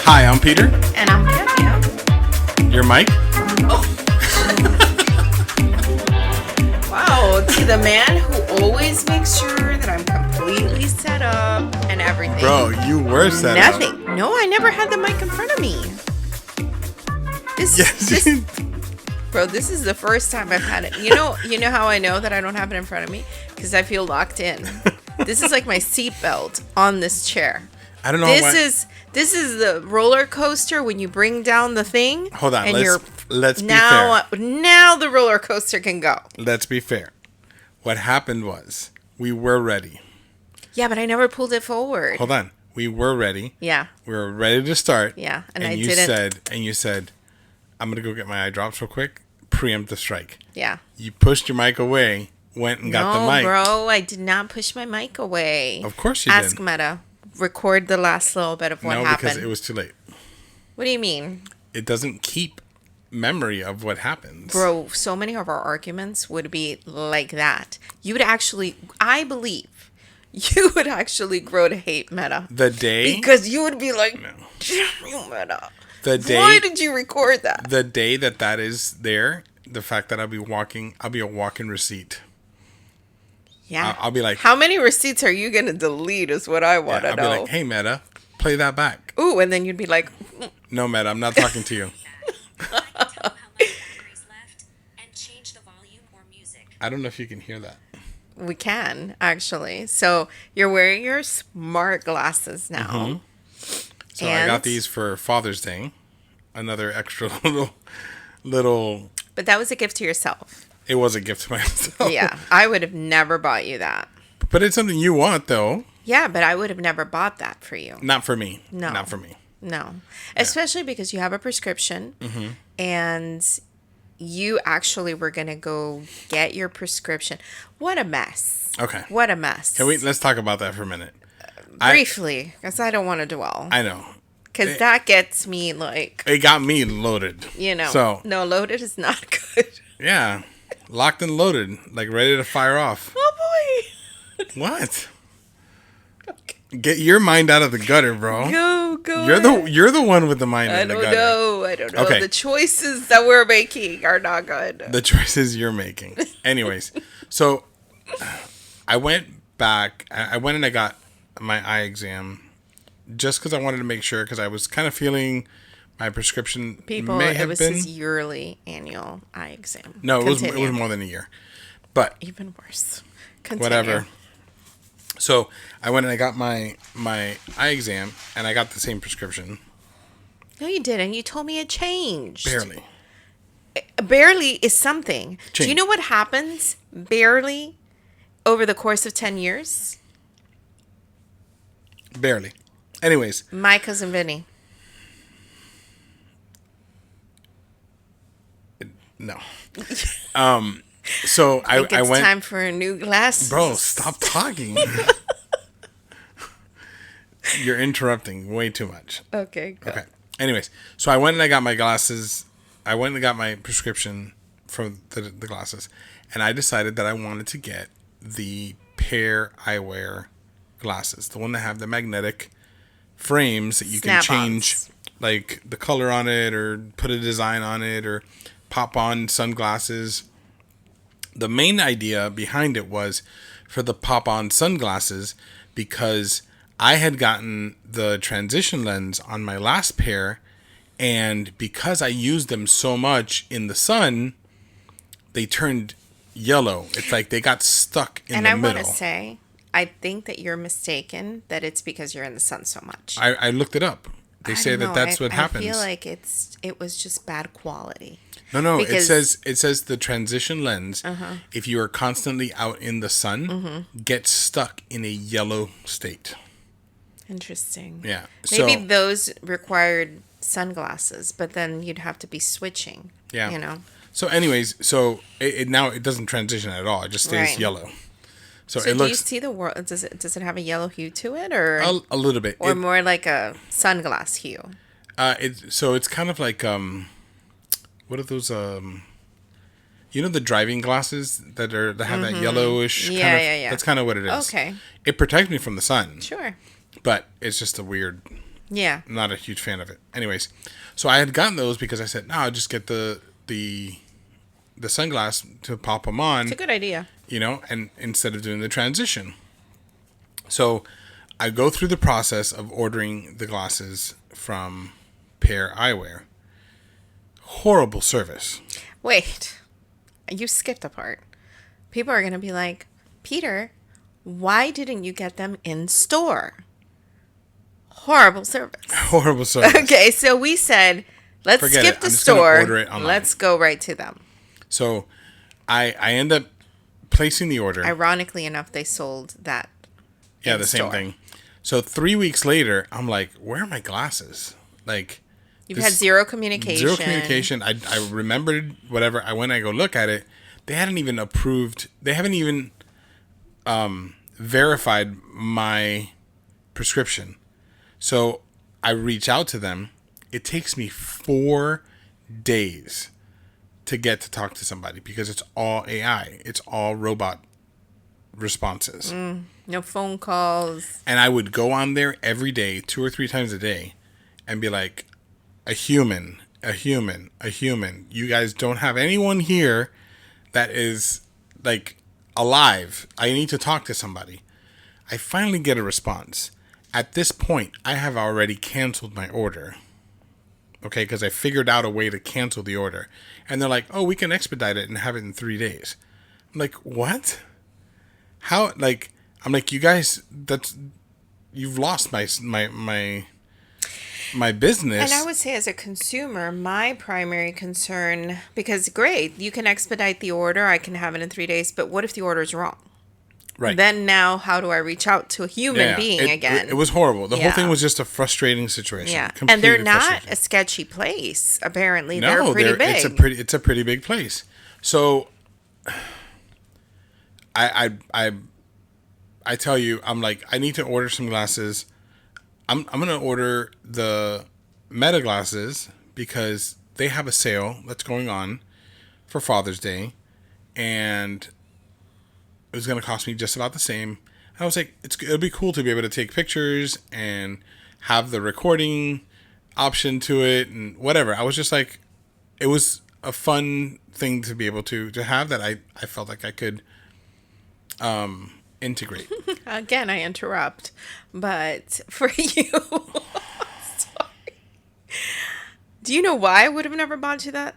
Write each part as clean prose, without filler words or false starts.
Hi, I'm Peter. And I'm Katia. You're Mike. Oh. Wow, to the man who always makes sure that I'm completely set up and everything. Bro, you were set up. Nothing. No, I never had the mic in front of me. Bro, this is the first time I've had it. You know how I know that I don't have it in front of me? Because I feel locked in. This is like my seatbelt on this chair. I don't know This is the roller coaster when you bring down the thing. Hold on, and let's be fair. Now the roller coaster can go. Let's be fair. What happened was we were ready. Yeah, but I never pulled it forward. Hold on. We were ready. Yeah. We were ready to start. Yeah, and I didn't. You said, I'm going to go get my eye drops real quick. Preempt the strike. Yeah. You pushed your mic away, went and got the mic. No, bro, I did not push my mic away. Of course you did. Ask Meta. Record the last little bit of what happened. No, because it was too late. What do you mean? It doesn't keep memory of what happens. Bro, so many of our arguments would be like that. You would actually, I believe, you would actually grow to hate Meta. The day? Because you would be like, no. damn you, Meta. Why did you record that? The day that is there, the fact that I'll be a walking receipt. Yeah. I'll be like, how many receipts are you going to delete is what I want to know. I'll be like, hey, Meta, play that back. Ooh, and then you'd be like, no, Meta, I'm not talking to you. I don't know if you can hear that. We can, actually. So you're wearing your smart glasses now. Mm-hmm. So I got these for Father's Day. Another extra little. But that was a gift to yourself. It was a gift to myself. Yeah, I would have never bought you that. But it's something you want, though. Yeah, but I would have never bought that for you. Not for me. No. Not for me. No. Especially because you have a prescription. Mm-hmm. And you actually were going to go get your prescription. What a mess. Okay. What a mess. Let's talk about that for a minute. Briefly, because I don't want to dwell. I know. Because that gets me like... It got me loaded. So, no, loaded is not good. Yeah. Locked and loaded. Like ready to fire off. Oh, boy. What? Okay. Get your mind out of the gutter, bro. Go. You're the one with the mind in the gutter. I don't know. Okay. The choices that we're making are not good. The choices you're making. Anyways, so I went back. I went and I got my eye exam just because I wanted to make sure, because I was kind of feeling my prescription it was his yearly annual eye exam. No, it was more than a year. But even worse. Whatever. So I went and I got my eye exam, and I got the same prescription. No, you didn't. You told me it changed. Barely. Barely is something. Changed. Do you know what happens barely over the course of 10 years? Barely. Anyways. My cousin Vinny. No. So I went. It's time for a new glasses. Bro, stop talking. You're interrupting way too much. Okay. Go. Okay. Anyways, so I went and I got my glasses. I went and got my prescription for the glasses, and I decided that I wanted to get the pair eyewear glasses, the one that have the magnetic frames that you can change, like the color on it, or put a design on it, or pop on sunglasses. The main idea behind it was for the pop-on sunglasses, because I had gotten the transition lens on my last pair, and because I used them so much in the sun, they turned yellow. It's like they got stuck in the middle. And I want to say, I think that you're mistaken that it's because you're in the sun so much. I looked it up. They say that that's what happens. I feel like it was just bad quality. No. It says the transition lens, if you are constantly out in the sun, gets stuck in a yellow state. Interesting. Yeah. Maybe those required sunglasses, but then you'd have to be switching. Yeah. You know. So, anyways, it now it doesn't transition at all. It just stays yellow. So it looks. Do you see the world? Does it have a yellow hue to it, or a little bit, or more like a sunglass hue? It's kind of like what are those the driving glasses that have that yellowish kind of. Yeah. That's kind of what it is. Okay. It protects me from the sun. Sure. But it's just a weird. Yeah. I'm not a huge fan of it. Anyways, so I had gotten those because I said, no, I'll just get the sunglass to pop them on. It's a good idea. You know, and instead of doing the transition. So I go through the process of ordering the glasses from Pair Eyewear. Horrible service. Wait, you skipped a part. People are going to be like, Peter, why didn't you get them in store? Horrible service. Horrible service. Okay, so we said, let's Forget skip it. the I'm just gonna store. order it online. Let's go right to them. So I end up placing the order. Ironically enough, they sold that. Yeah, in the store. same thing. So 3 weeks later, I'm like, where are my glasses? Like, You've had zero communication. Zero communication. I remembered whatever. I went and I go look at it. They hadn't even approved. They haven't even verified my prescription. So I reach out to them. It takes me 4 days to get to talk to somebody because it's all AI. It's all robot responses. No phone calls. And I would go on there every day, 2 or 3 times a day, and be like, a human. You guys don't have anyone here that is, like, alive. I need to talk to somebody. I finally get a response. At this point, I have already canceled my order. Okay, because I figured out a way to cancel the order. And they're like, oh, we can expedite it and have it in 3 days. I'm like, what? How, like, I'm like, you guys, you've lost my business. And I would say as a consumer, my primary concern, because great, you can expedite the order, I can have it in 3 days, but what if the order is wrong? Right. Then now how do I reach out to a human being again? It was horrible. The whole Yeah. thing was just a frustrating situation. Yeah. Completely And they're not frustrating. a sketchy place. Apparently No, they're pretty big. It's a pretty big place. So I tell you, I'm like, I need to order some glasses. I'm gonna order the Meta glasses because they have a sale that's going on for Father's Day, and it was gonna cost me just about the same. I was like, it'll be cool to be able to take pictures and have the recording option to it and whatever. I was just like, it was a fun thing to be able to have that I felt like I could integrate. Again, I interrupt. But for you, sorry. Do you know why I would have never bought you that?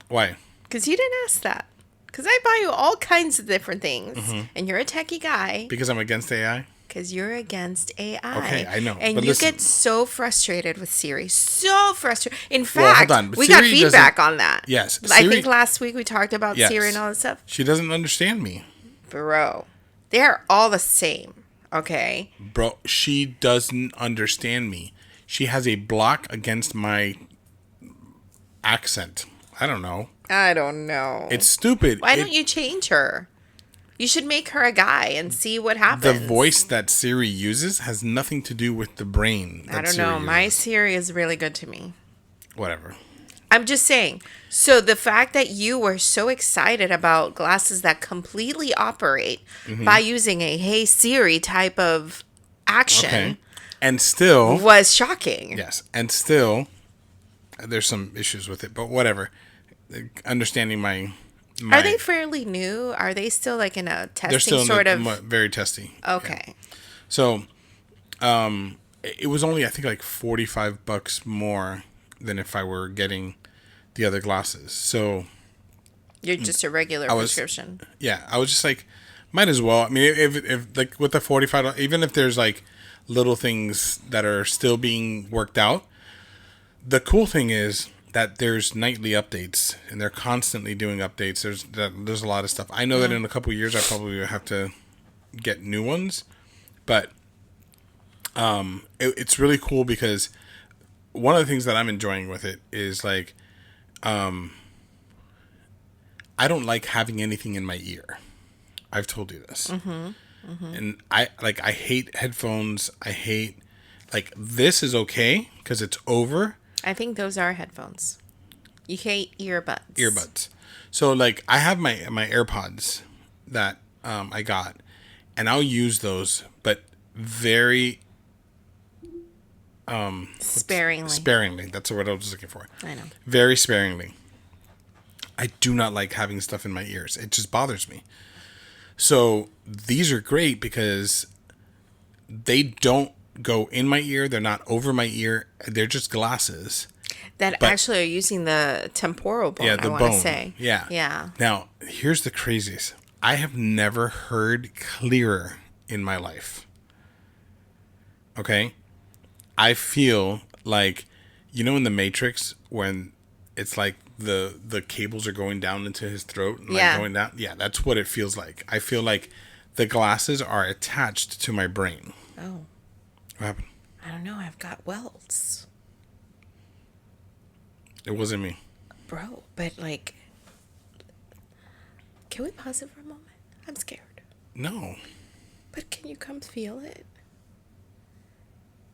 Why? Because you didn't ask that. Because I buy you all kinds of different things. Mm-hmm. And you're a techie guy. Because I'm against AI? Because you're against AI. Okay, I know. And but you listen, get so frustrated with Siri. So frustrated. In Well, fact, hold on, but we got Siri feedback doesn't- on that. Yes, I Siri- think last week we talked about Yes. Siri and all that stuff. she doesn't understand me. Bro, they're all the same. Okay? Bro, she doesn't understand me. She has a block against my accent. I don't know. I don't know. It's stupid. Why don't you change her? You should make her a guy and see what happens. The voice that Siri uses has nothing to do with the brain. I that don't Siri know. My uses. Siri is really good to me. Whatever. I'm just saying. So the fact that you were so excited about glasses that completely operate Mm-hmm. by using a Hey Siri type of action Okay. And still, was shocking. yes, and still, there's some issues with it, but whatever. Understanding my Are they fairly new? Are they still like in a testing they're still sort of? very testy. Okay. So, it was only I think like $45 more than if I were getting the other glasses. So You're just a regular was- prescription. yeah, I was just like, might as well. I mean, if like with the $45, even if there's like little things that are still being worked out, the cool thing is that there's nightly updates and they're constantly doing updates. There's a lot of stuff. I know that in a couple of years I probably will have to get new ones, but it's really cool because one of the things that I'm enjoying with it is like I don't like having anything in my ear. I've told you this. And I hate headphones. I hate, like, this is okay because it's over. I think those are headphones. You hate earbuds. So like I have my AirPods that I got, and I'll use those, but very Sparingly. Sparingly. That's the word I was looking for. I know. Very sparingly. I do not like having stuff in my ears. It just bothers me. So these are great because they don't go in my ear. They're not over my ear. They're just glasses. That actually are using the temporal bone, Yeah, the I want bone. to say. Yeah. Yeah. Now, here's the craziest. I have never heard clearer in my life. Okay? I feel like, you know in the Matrix when it's like the cables are going down into his throat and like going down? Yeah, that's what it feels like. I feel like the glasses are attached to my brain. Oh. What happened? I don't know. I've got welts. It wasn't me. Bro, but like, can we pause it for a moment? I'm scared. No. But can you come feel it?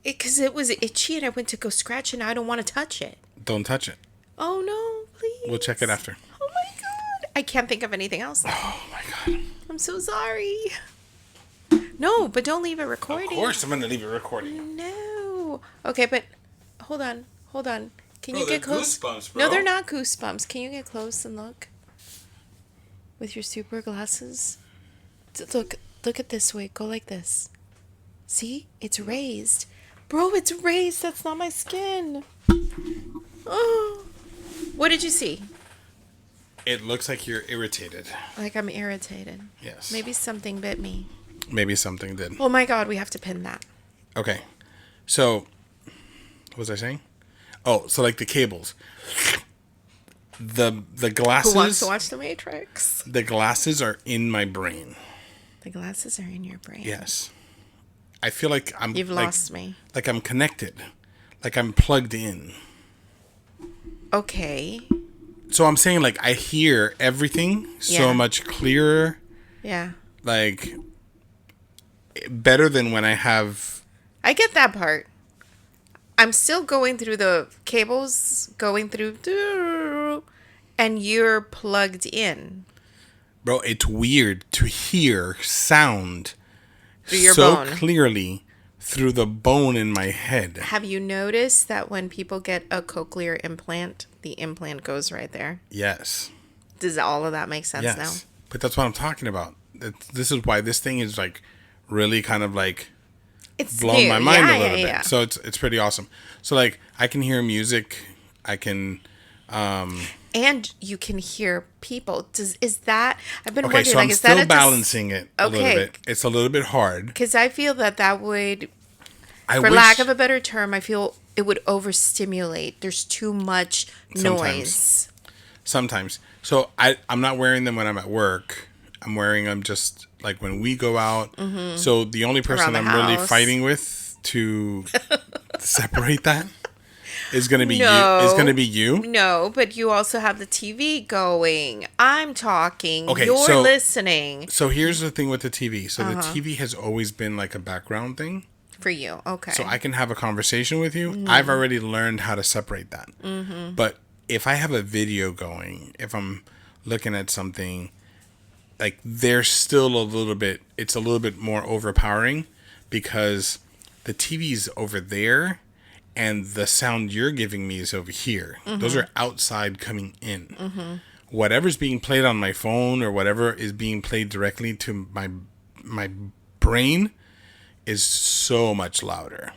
Because it was itchy and I went to go scratch and I don't want to touch it. Don't touch it. Oh no, please. We'll check it after. Oh my god. I can't think of anything else. Oh my god. I'm so sorry. No, but don't leave it recording. Of course I'm going to leave it recording. No. Okay, but hold on. Can you Bro, get they're close? goosebumps, bro. No, they're not goosebumps. Can you get close and look? With your super glasses? Look at this way. Go like this. See? It's raised. Bro, it's raised. That's not my skin. Oh. What did you see? It looks like you're irritated. Like I'm irritated. Yes. Maybe something bit me. Maybe something did. Oh my god, we have to pin that. Okay. So, what was I saying? Oh, so like the cables. The glasses. Who wants to watch The Matrix? The glasses are in my brain. The glasses are in your brain. Yes. I feel like You've lost me. Like I'm connected. Like I'm plugged in. Okay. So I'm saying like I hear everything so much clearer. Yeah. Like better than when I have. I get that part. I'm still going through the cables, and you're plugged in. Bro, it's weird to hear sound Through your so bone. clearly through the bone in my head. Have you noticed that when people get a cochlear implant, the implant goes right there? Yes. Does all of that make sense now? But that's what I'm talking about. This is why this thing is like really kind of like It's blown new. my mind Yeah, a little yeah, bit. yeah. So it's pretty awesome. So like I can hear music. I can And you can hear people. Is that? I've been okay, wondering. so I'm is that still balancing it a little bit. It's a little bit hard. Because I feel that would, I for wish, lack of a better term, I feel it would overstimulate. There's too much noise. Sometimes. So I'm not wearing them when I'm at work. I'm wearing them just like when we go out. Mm-hmm. So the only person Around the I'm really house. fighting with to separate that is going to be No. you. Is going to be you. No, but you also have the TV going. I'm talking. Okay, You're so- listening. So here's the thing with the TV. So the TV has always been like a background thing. For you. Okay. So I can have a conversation with you. Mm-hmm. I've already learned how to separate that. Mm-hmm. But if I have a video going, if I'm looking at something, like there's still a little bit, it's a little bit more overpowering because the TV's over there and the sound you're giving me is over here. Mm-hmm. Those are outside coming in. Mm-hmm. Whatever's being played on my phone or whatever is being played directly to my brain is so much louder.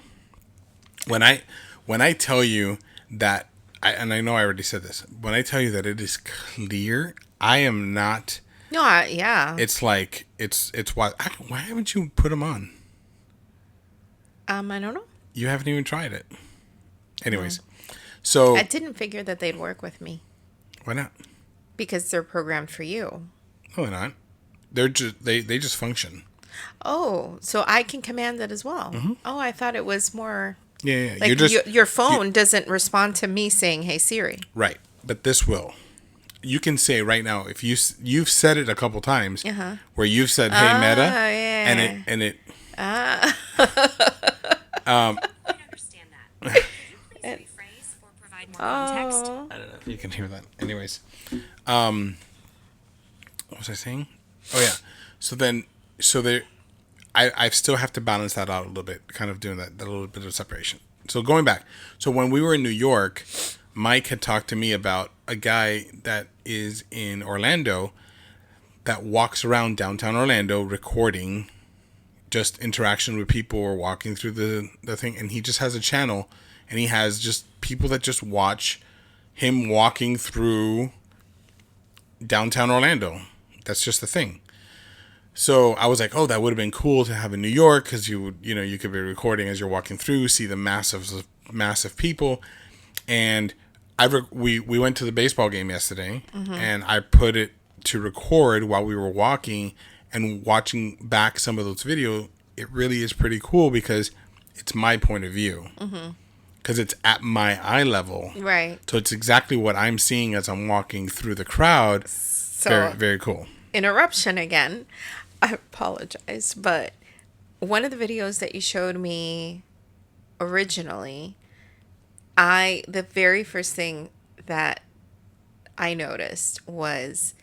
When I tell you that, and I know I already said this, when I tell you that it is clear, I am not. No, yeah. It's like it's why haven't you put them on? I don't know. You haven't even tried it. Anyways, so I didn't figure that they'd work with me why not? because they're programmed for you. No, they're not. They're just they just function. Oh, so I can command it as well. Mm-hmm. Oh, I thought it was more Yeah. like You're just your phone doesn't respond to me saying, "Hey Siri." right, but this will. You can say right now if you've said it a couple times where you've said "Hey Meta" yeah. and it I understand that. Can you please rephrase or provide more context? Oh. I don't know if you can hear that. Anyways, what was I saying? Oh yeah. So there, I still have to balance that out a little bit, kind of doing that a little bit of separation. So going back. So when we were in New York, Mike had talked to me about a guy that is in Orlando that walks around downtown Orlando recording just interaction with people or walking through the thing. And he just has a channel, and he has just people that just watch him walking through downtown Orlando. That's just the thing. So I was like, oh, that would have been cool to have in New York, because you could be recording as you're walking through, see the massive people. And we went to the baseball game yesterday, and I put it to record while we were walking and watching back some of those videos. It really is pretty cool because it's my point of view. Because it's at my eye level. Right. So it's exactly what I'm seeing as I'm walking through the crowd. So, very, very cool. Interruption again. I apologize, but one of the videos that you showed me originally, the very first thing that I noticed was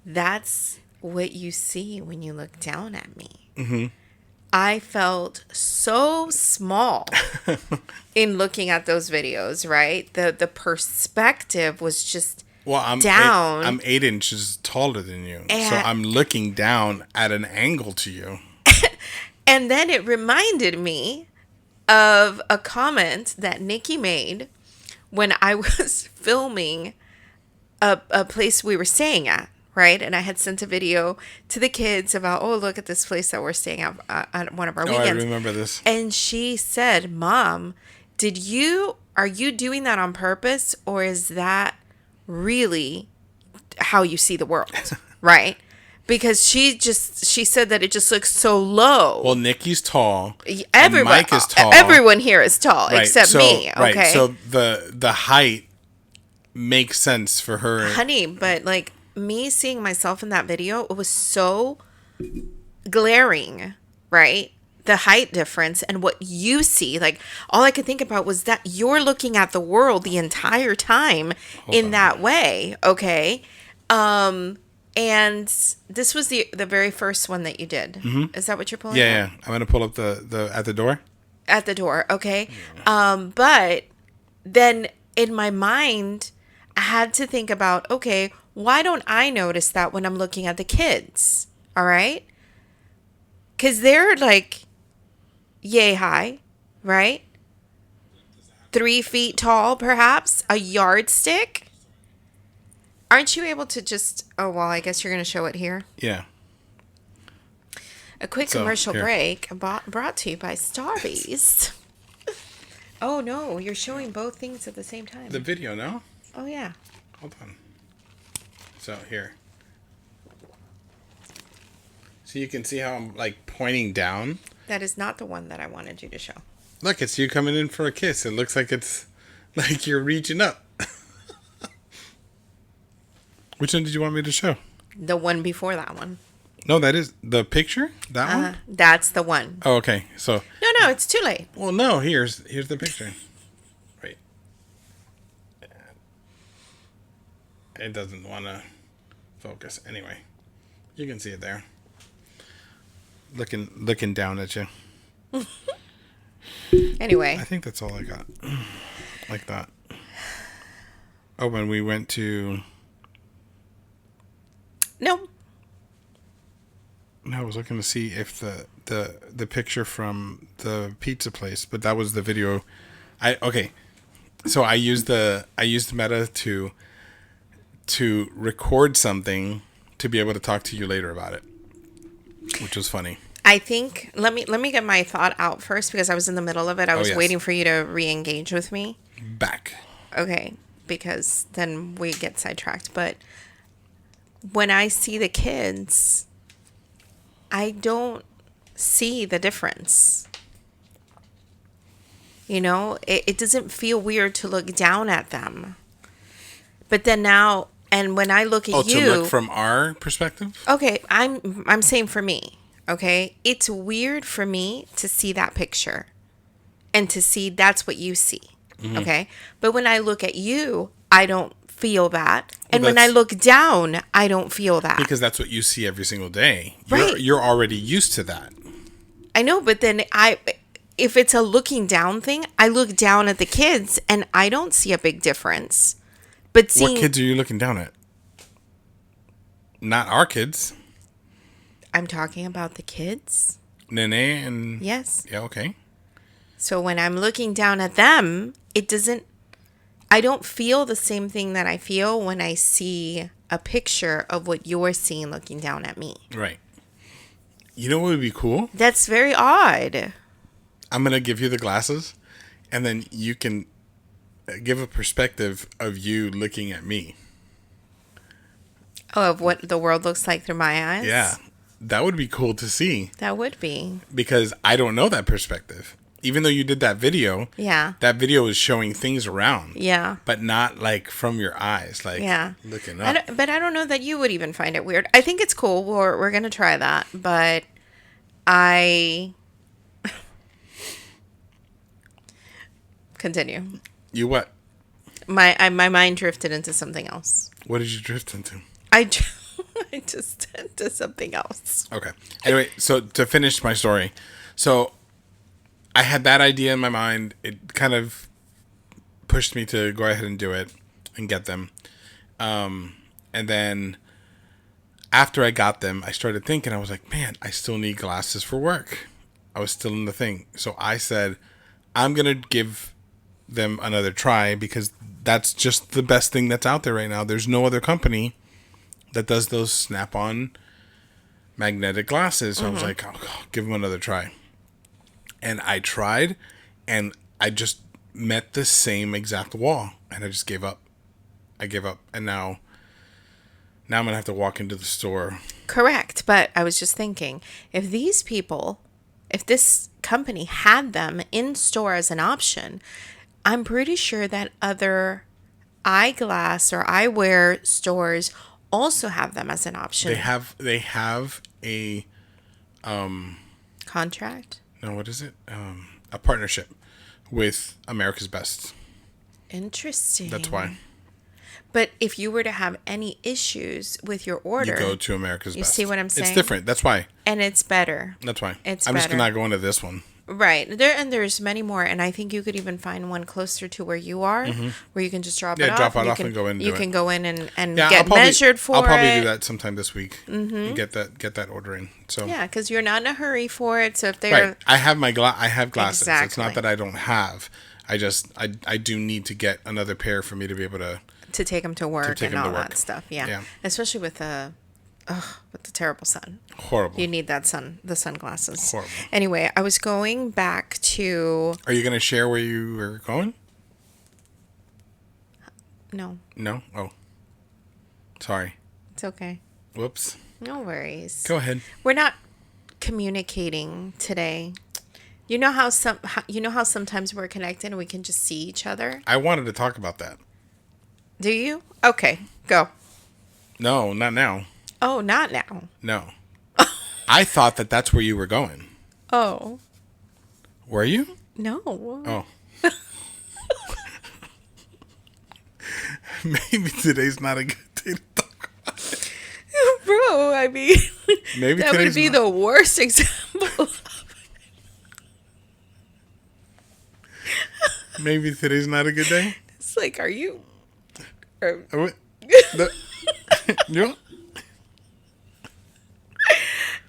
that's what you see when you look down at me. Mm-hmm. I felt so small in looking at those videos, right? The perspective was just down. I'm 8 inches taller than you. And, so I'm looking down at an angle to you. And then it reminded me of a comment that Nikki made when I was filming a place we were staying at. Right. And I had sent a video to the kids about, oh, look at this place that we're staying at on one of our weekends. I remember this. And she said, Mom, are you doing that on purpose, or is that really how you see the world? Right. Because she said that it just looks so low. Well, Nikki's tall. And Mike is tall. Everyone here is tall, right, except me. Okay. Right. So the height makes sense for her. Honey, but like, me seeing myself in that video, it was so glaring, right? The height difference and what you see. Like, all I could think about was that you're looking at the world the entire time in that way, okay? And this was the very first one that you did. Mm-hmm. Is that what you're pulling up? Yeah. I'm going to pull up the at the door. At the door, okay. Yeah. But then in my mind, I had to think about, okay, why don't I notice that when I'm looking at the kids? All right? Because they're like yay high, right? 3 feet tall, perhaps. A yardstick. Aren't you able to just... Oh, well, I guess you're going to show it here. Yeah. A quick commercial break brought to you by Starbucks. Oh, no. You're showing both things at the same time. The video, no? Oh, yeah. Hold on. So here. So you can see how I'm like pointing down. That is not the one that I wanted you to show. Look, it's you coming in for a kiss. It looks like it's like you're reaching up. Which one did you want me to show? The one before that one. No, that is the picture? That one? That's the one. Oh, okay. So No, it's too late. Well, no, here's the picture. Wait. It doesn't want to focus. Anyway, you can see it there. Looking down at you. Anyway. I think that's all I got. Like that. Oh, when we went to... No, I was looking to see if the picture from the pizza place, but that was the video. Okay. So I used Meta to record something to be able to talk to you later about it, which was funny. I think let me get my thought out first, because I was in the middle of it. I was waiting for you to re-engage with me. Back. Okay, because then we get sidetracked. But when I see the kids, I don't see the difference. You know, it doesn't feel weird to look down at them. But then now, and when I look at you... Oh, to look from our perspective? Okay, I'm saying for me, okay? It's weird for me to see that picture and to see that's what you see, okay? But when I look at you, I don't feel that. And when I look down, I don't feel that. Because that's what you see every single day. Right. You're already used to that. I know, but then if it's a looking down thing, I look down at the kids and I don't see a big difference. But seeing, What kids are you looking down at? Not our kids. I'm talking about the kids. Nene and... Yes. Yeah, okay. So when I'm looking down at them, I don't feel the same thing that I feel when I see a picture of what you're seeing looking down at me. Right. You know what would be cool? That's very odd. I'm going to give you the glasses, and then you can give a perspective of you looking at me. Oh, of what the world looks like through my eyes? Yeah. That would be cool to see. That would be. Because I don't know that perspective. Even though you did that video, Yeah. that video is showing things around. Yeah. But not like from your eyes, like looking up. But I don't know that you would even find it weird. I think it's cool. We're going to try that. But continue. You what? My mind drifted into something else. What did you drift into? I just into something else. Okay. Anyway, so to finish my story. So I had that idea in my mind. It kind of pushed me to go ahead and do it and get them. And then after I got them, I started thinking, I was like, man, I still need glasses for work. I was still in the thing. So I said, I'm going to give them another try because that's just the best thing that's out there right now. There's no other company that does those snap-on magnetic glasses. So I was like, oh, give them another try. And I tried, and I just met the same exact wall, and I just gave up. I gave up, and now I'm going to have to walk into the store. Correct. But I was just thinking, if this company had them in store as an option, I'm pretty sure that other eyeglass or eyewear stores also have them as an option. They have a contract. No, what is it? A partnership with America's Best. Interesting. That's why. But if you were to have any issues with your order, You go to America's Best. You see what I'm saying? It's different. That's why. And it's better. That's why. It's I'm just better. not going to this one. Right. There's many more, and I think you could even find one closer to where you are, where you can just drop it off. Drop it You off can- and go in and You do can it. go in and Yeah, get measured for it. I'll probably do that sometime this week. And get that order in. So Yeah, because you're not in a hurry for it. So if they're right. I have I have glasses. It's Exactly. not that I don't have. I do need to get another pair for me to be able to. to take them to work take and 'em to all work. that stuff. Yeah. Yeah. Especially with the terrible sun. Horrible. You need the sunglasses. Horrible. Anyway, I was going back to Are you going to share where you were going? no, No? Oh. Sorry. it's okay. Whoops. No worries. Go ahead. We're not communicating today. You know how sometimes we're connected and we can just see each other? I wanted to talk about that. Do you? Okay, go. No, not now. Oh, not now. No. I thought that's where you were going. Oh. Were you? No. Oh. Maybe today's not a good day to talk about it. Bro, I mean, Maybe that would today's be not- the worst example. Maybe today's not a good day. It's like, are you? What? You know?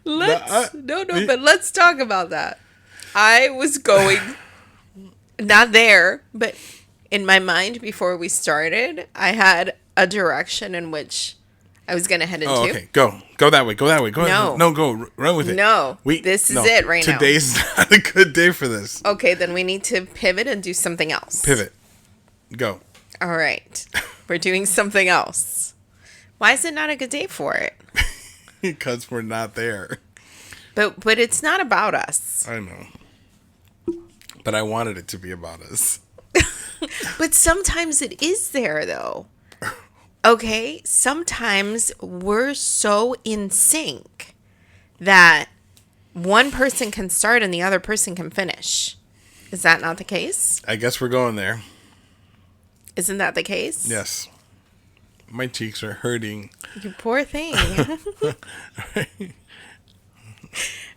But let's talk about that. I was going, not there, but in my mind before we started, I had a direction in which I was going to head into. Oh, okay. Go that way. Go that way. Go No. ahead. No, go. Run with it. No. This is it right now. Today's not a good day for this. Okay, then we need to pivot and do something else. Pivot. Go. All right. We're doing something else. Why is it not a good day for it? Because we're not there. But it's not about us. I know. But I wanted it to be about us. But sometimes it is there, though. Okay? Sometimes we're so in sync that one person can start and the other person can finish. Is that not the case? I guess we're going there. Isn't that the case? Yes. My cheeks are hurting. You poor thing.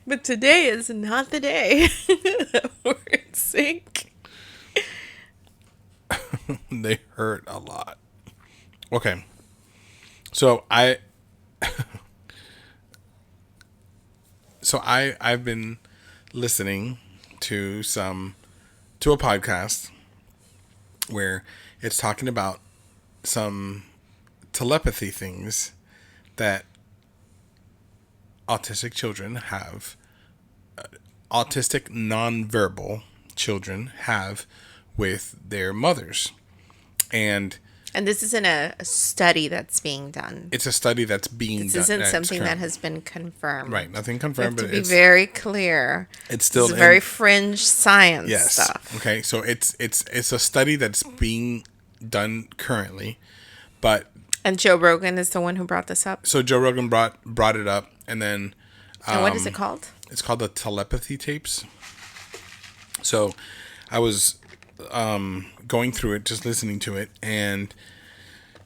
But today is not the day that we're sink. They hurt a lot. Okay. So I've been listening to a podcast where it's talking about some telepathy things that autistic children have, autistic nonverbal children have with their mothers. And this isn't a study that's being done. it's a study that's being This done. isn't that's something that current. has been confirmed. Right, nothing We have confirmed, to but be it's very clear. it's still It's very fringe science yes. stuff. Okay, so it's a study that's being done currently, but And Joe Rogan is the one who brought this up. so Joe Rogan brought it up, and then And what is it called? it's called the telepathy tapes. So I was going through it, just listening to it, and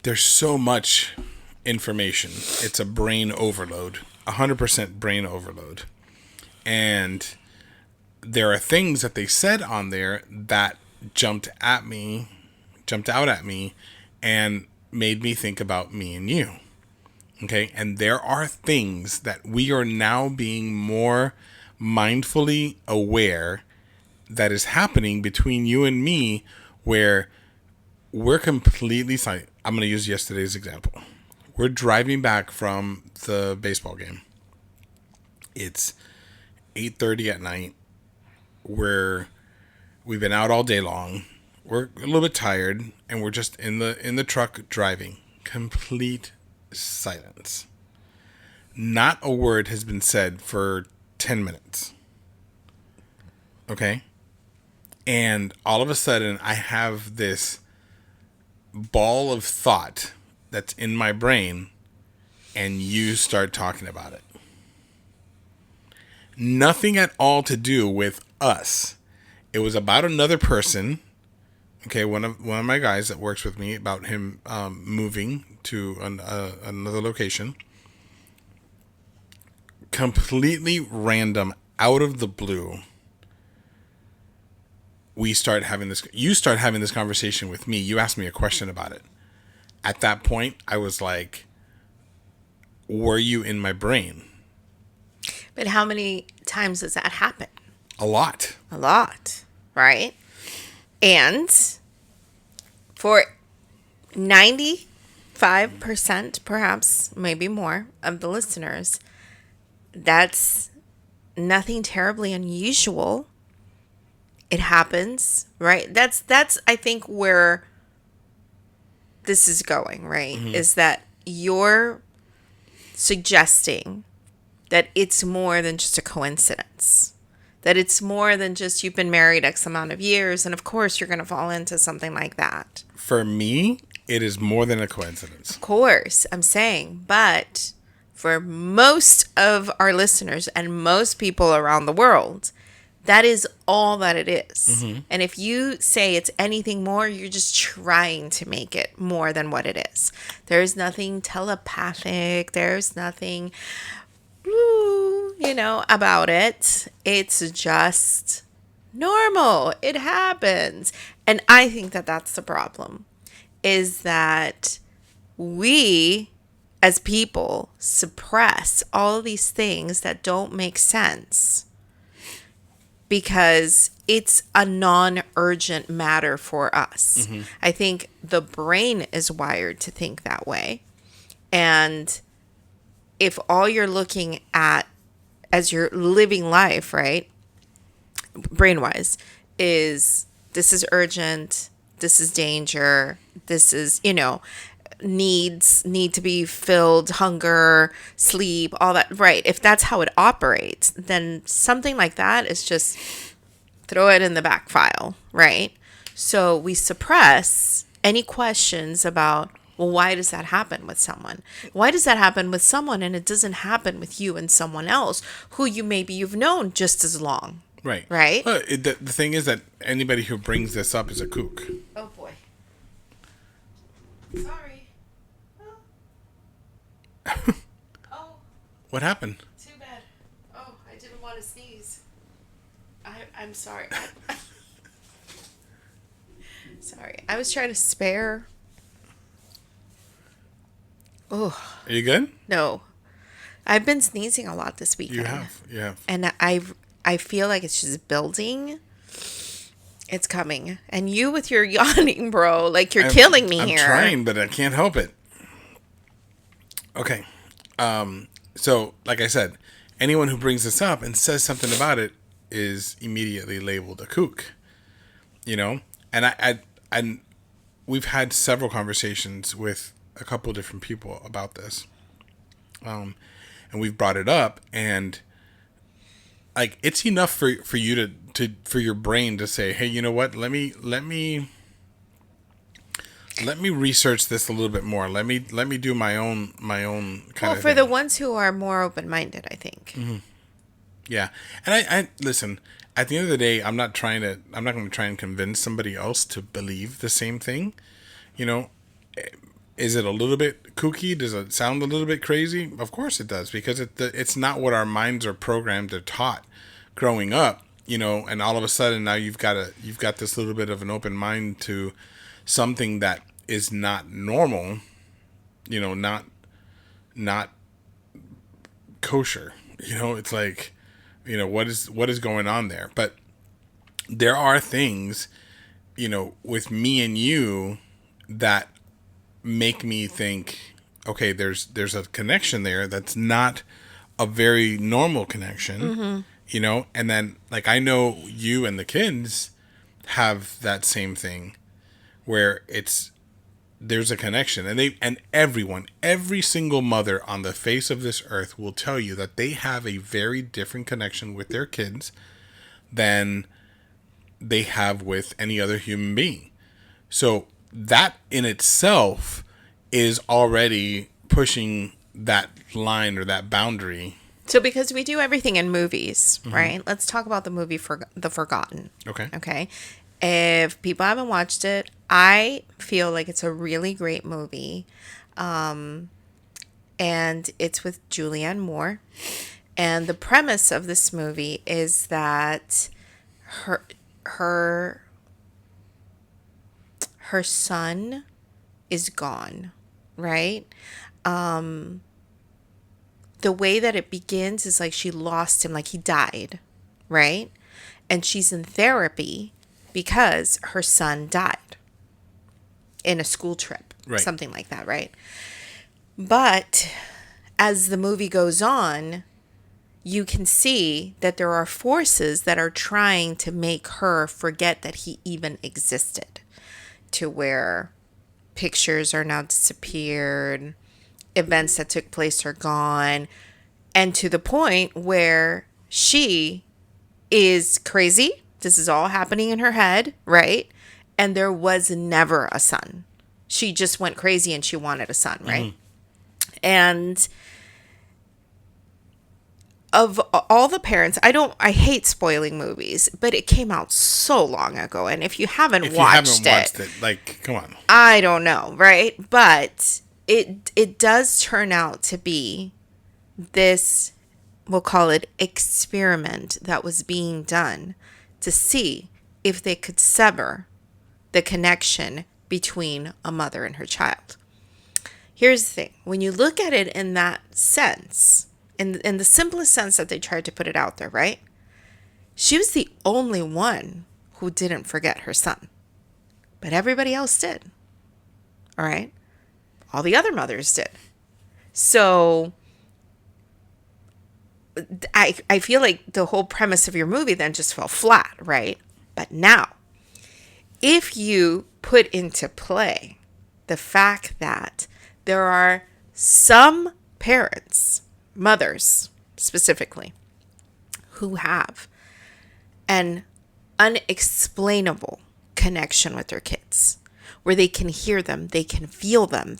there's so much information. It's a brain overload, 100% brain overload. And there are things that they said on there that jumped out at me, and made me think about me and you. Okay? And there are things that we are now being more mindfully aware that is happening between you and me, where we're completely silent. I'm going to use yesterday's example. We're driving back from the baseball game. It's 8:30 at night. We've been out all day long. We're a little bit tired, and we're just in the truck driving. Complete silence. Not a word has been said for 10 minutes. Okay? And all of a sudden, I have this ball of thought that's in my brain, and you start talking about it. Nothing at all to do with us. It was about another person. Okay, one of my guys that works with me, about him moving to another location. Completely random, out of the blue. You start having this conversation with me. You asked me a question about it. At that point, I was like, were you in my brain? But how many times does that happen? A lot. A lot, right? And for 95%, perhaps, maybe more, of the listeners, that's nothing terribly unusual. It happens, right? That's I think where this is going, right? Mm-hmm. Is that you're suggesting that it's more than just a coincidence. That it's more than just you've been married X amount of years, and of course you're going to fall into something like that. For me, it is more than a coincidence. Of course, I'm saying, but for most of our listeners and most people around the world, that is all that it is. Mm-hmm. And if you say it's anything more, you're just trying to make it more than what it is. There's nothing telepathic. There's nothing, about it. It's just normal. It happens. And I think that that's the problem, is that we as people suppress all of these things that don't make sense because it's a non-urgent matter for us. Mm-hmm. I think the brain is wired to think that way. And if all you're looking at as you're living life, right, brain-wise, is this is urgent, this is danger, this is, needs need to be filled, hunger, sleep, all that, right? If that's how it operates, then something like that is just throw it in the back file, right? So we suppress any questions about, well, why does that happen with someone? Why does that happen with someone and it doesn't happen with you and someone else who you've known just as long? Right. Right? Well, the thing is that anybody who brings this up is a kook. Oh boy. Sorry. Oh, What happened? too bad. Oh, I didn't want to sneeze. I'm sorry. Sorry. I was trying to spare. Oh, Are you good? no. I've been sneezing a lot this weekend. You have. You have. And I feel like it's just building. It's coming. And you with your yawning, bro. Like, you're killing me here. I'm trying, but I can't help it. Okay. So, like I said, anyone who brings this up and says something about it is immediately labeled a kook. You know? And we've had several conversations with a couple different people about this. And we've brought it up, and like, it's enough for you to for your brain to say, hey, you know what? Let me research this a little bit more. Let me do my own kind of Well, for thing. the ones who are more open-minded, I think. Mm-hmm. Yeah. And I listen, at the end of the day, I'm not going to try and convince somebody else to believe the same thing. You know, is it a little bit kooky? Does it sound a little bit crazy? Of course it does, because it's not what our minds are programmed or taught growing up, you know, and all of a sudden now you've got this little bit of an open mind to something that is not normal, you know, not kosher. You know, it's like, you know, what is going on there? But there are things, you know, with me and you that make me think, okay, there's a connection there that's not a very normal connection, you know? And then, like, I know you and the kids have that same thing where there's a connection, and every single mother on the face of this earth will tell you that they have a very different connection with their kids than they have with any other human being. So that in itself is already pushing that line or that boundary. So because we do everything in movies, right? Let's talk about the movie The Forgotten. Okay. Okay. If people haven't watched it, I feel like it's a really great movie. And it's with Julianne Moore. And the premise of this movie is that her son is gone, right? The way that it begins is like she lost him, like he died, right? And she's in therapy because her son died in a school trip, Right. something like that, right? But as the movie goes on, you can see that there are forces that are trying to make her forget that he even existed, to where pictures are now disappeared, events that took place are gone, and to the point where she is crazy. This is all happening in her head, right? And there was never a son. She just went crazy and she wanted a son, right? And of all the parents, I hate spoiling movies, but it came out so long ago, and if you haven't watched it, like, come on. I don't know, right? But it does turn out to be this, we'll call it, experiment that was being done to see if they could sever the connection between a mother and her child. Here's the thing. When you look at it in that sense, in the simplest sense that they tried to put it out there, right? She was the only one who didn't forget her son. But everybody else did. All right? All the other mothers did. So I feel like the whole premise of your movie then just fell flat, right? But now, if you put into play the fact that there are some parents, mothers specifically, who have an unexplainable connection with their kids, where they can hear them, they can feel them,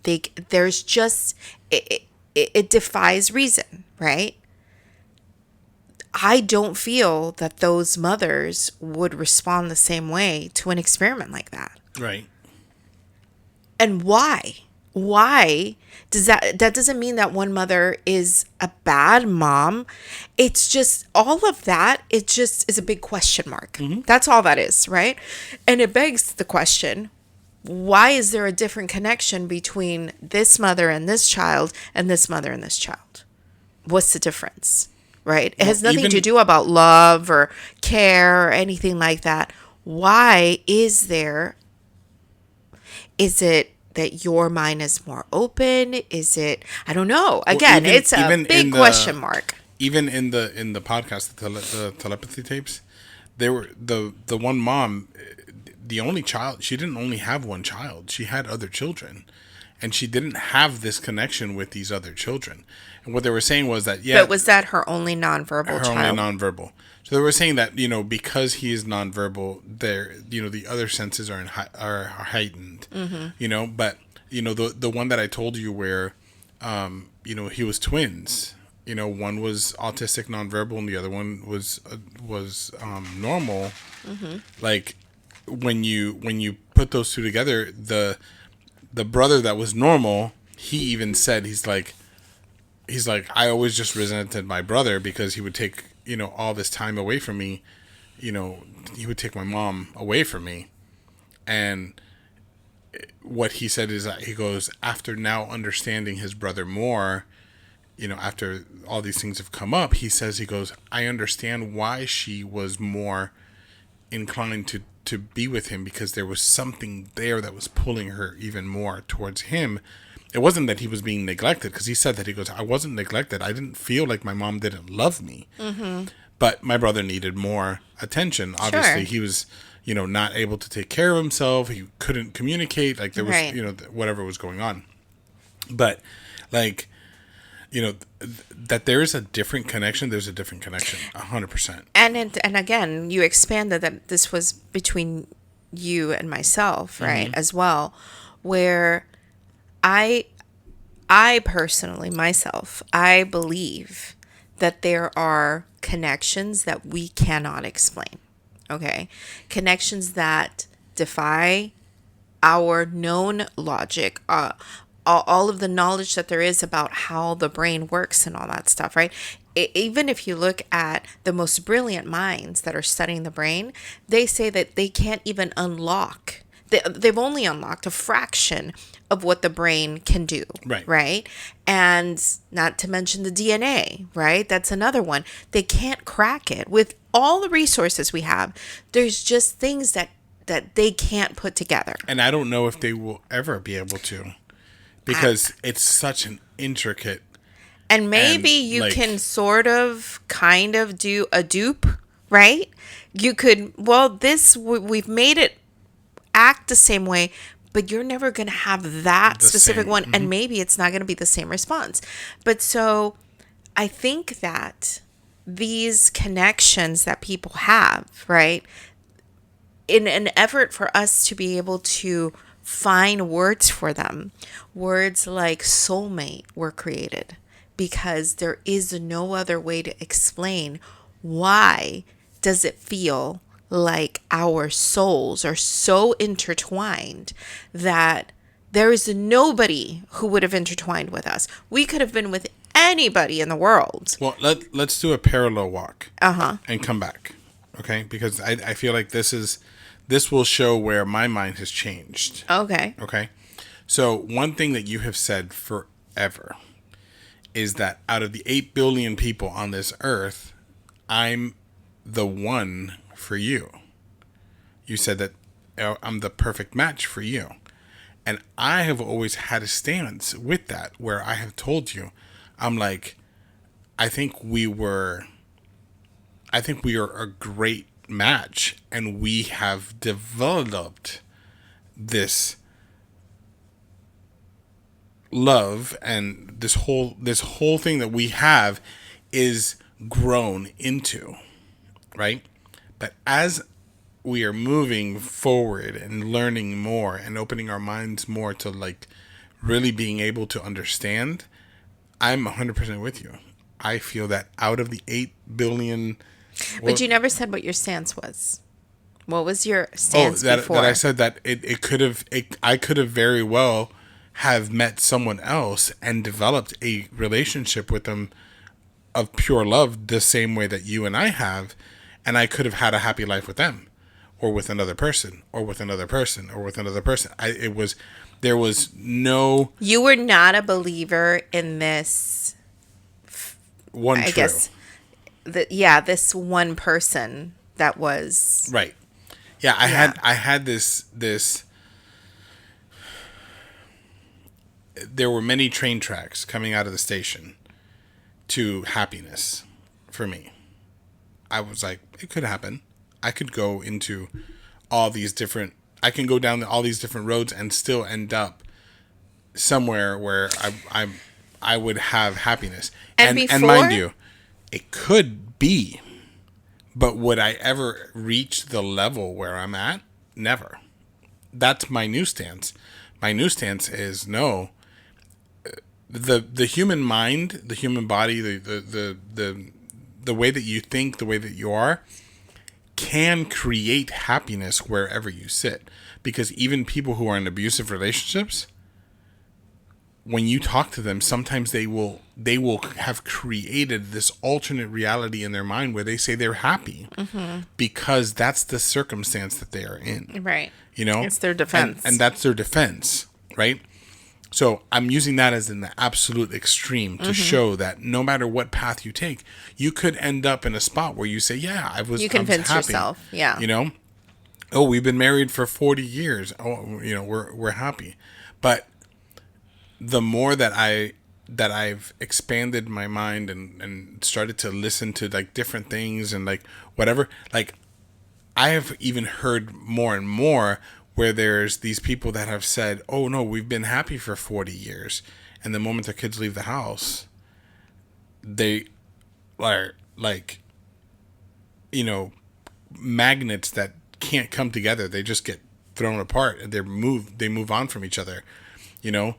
there's just, it defies reason, right? I don't feel that those mothers would respond the same way to an experiment like that. Right. And why? Why does that doesn't mean that one mother is a bad mom. It's just all of that, it just is a big question mark. That's all that is, right? And it begs the question, why is there a different connection between this mother and this child and this mother and this child? What's the difference? Right? It has nothing to do about love or care or anything like that. Why is there? Is it that your mind is more open? Is it? I don't know. Again, it's a big question mark. Even in the podcast, the telepathy tapes, they were the one mom, the only child. She didn't only have one child. She had other children, and she didn't have this connection with these other children. And what they were saying was that But was that her only nonverbal her child? only nonverbal. So they were saying that, you know, because he is nonverbal, there, you know, the other senses are are heightened. You know, but you know the one that I told you where, you know, he was twins. You know, one was autistic nonverbal and the other one was normal. Like when you put those two together, the brother that was normal, he even said he's like I always just resented my brother because he would take, you know, all this time away from me. You know, he would take my mom away from me. And what he said is that he goes, after now understanding his brother more, you know, after all these things have come up, he goes, I understand why she was more inclined to be with him, because there was something there that was pulling her even more towards him. It wasn't that he was being neglected, because he said that, he goes, I wasn't neglected. I didn't feel like my mom didn't love me. But my brother needed more attention. Obviously, he was, you know, not able to take care of himself. He couldn't communicate. Like there was, you know, whatever was going on. But like, you know, that there is a different connection. There's a different connection, 100%. And again, you expanded that this was between you and myself, right? As well, where I personally, myself, I believe that there are connections that we cannot explain. Okay? Connections that defy our known logic, all of the knowledge that there is about how the brain works and all that stuff, right? Even if you look at the most brilliant minds that are studying the brain, they say that they can't even unlock. They've only unlocked a fraction of what the brain can do. Right. And not to mention the DNA, right? That's another one. They can't crack it. With all the resources we have, there's just things that they can't put together. And I don't know if they will ever be able to, because it's such an intricate. And maybe you can sort of kind of do a dupe, right? You could, we've made it act the same way, but you're never going to have that specific one. And maybe it's not going to be the same response. But so I think that these connections that people have, right, in an effort for us to be able to find words for them, words like soulmate were created because there is no other way to explain why does it feel like our souls are so intertwined that there is nobody who would have intertwined with us. We could have been with anybody in the world. Well, let's do a parallel walk and come back, okay? Because I feel like this will show where my mind has changed. Okay. So one thing that you have said forever is that out of the 8 billion people on this earth, I'm the one for you. You said that I'm the perfect match for you. And I have always had a stance with that where I have told you, I'm like, I think we are a great match, and we have developed this love, and this whole thing that we have is grown into, right? But as we are moving forward and learning more and opening our minds more to like really being able to understand, I'm 100% with you. I feel that out of the 8 billion... But you never said what your stance was. What was your stance before? That I said that I could have very well have met someone else and developed a relationship with them of pure love the same way that you and I have, and I could have had a happy life with them, or with another person, or with another person, or with another person. There was no You were not a believer in this, one I true. guess, this one person that was. Right. Yeah, I had this there were many train tracks coming out of the station to happiness for me. I was like, it could happen. I could go into all these different I can go down all these different roads and still end up somewhere where I would have happiness. And And before? mind you, it could be, but would I ever reach the level where I'm at? Never. That's my new stance. My new stance is no. The human mind, the human body, the way that you think, the way that you are, can create happiness wherever you sit. Because even people who are in abusive relationships, when you talk to them, sometimes they will have created this alternate reality in their mind where they say they're happy because that's the circumstance that they are in. Right. You know, It's their defense. and that's their defense, right? So I'm using that as an absolute extreme to show that no matter what path you take, you could end up in a spot where you say, "Yeah, I was." You I was convince happy. yourself, yeah. You know, oh, we've been married for 40 years. Oh, you know, we're happy, but the more that I've expanded my mind and started to listen to like different things and like whatever, like I have even heard more and more where there's these people that have said, "Oh no, we've been happy for 40 years," and the moment their kids leave the house, they are like, you know, magnets that can't come together. They just get thrown apart. They move on from each other. You know,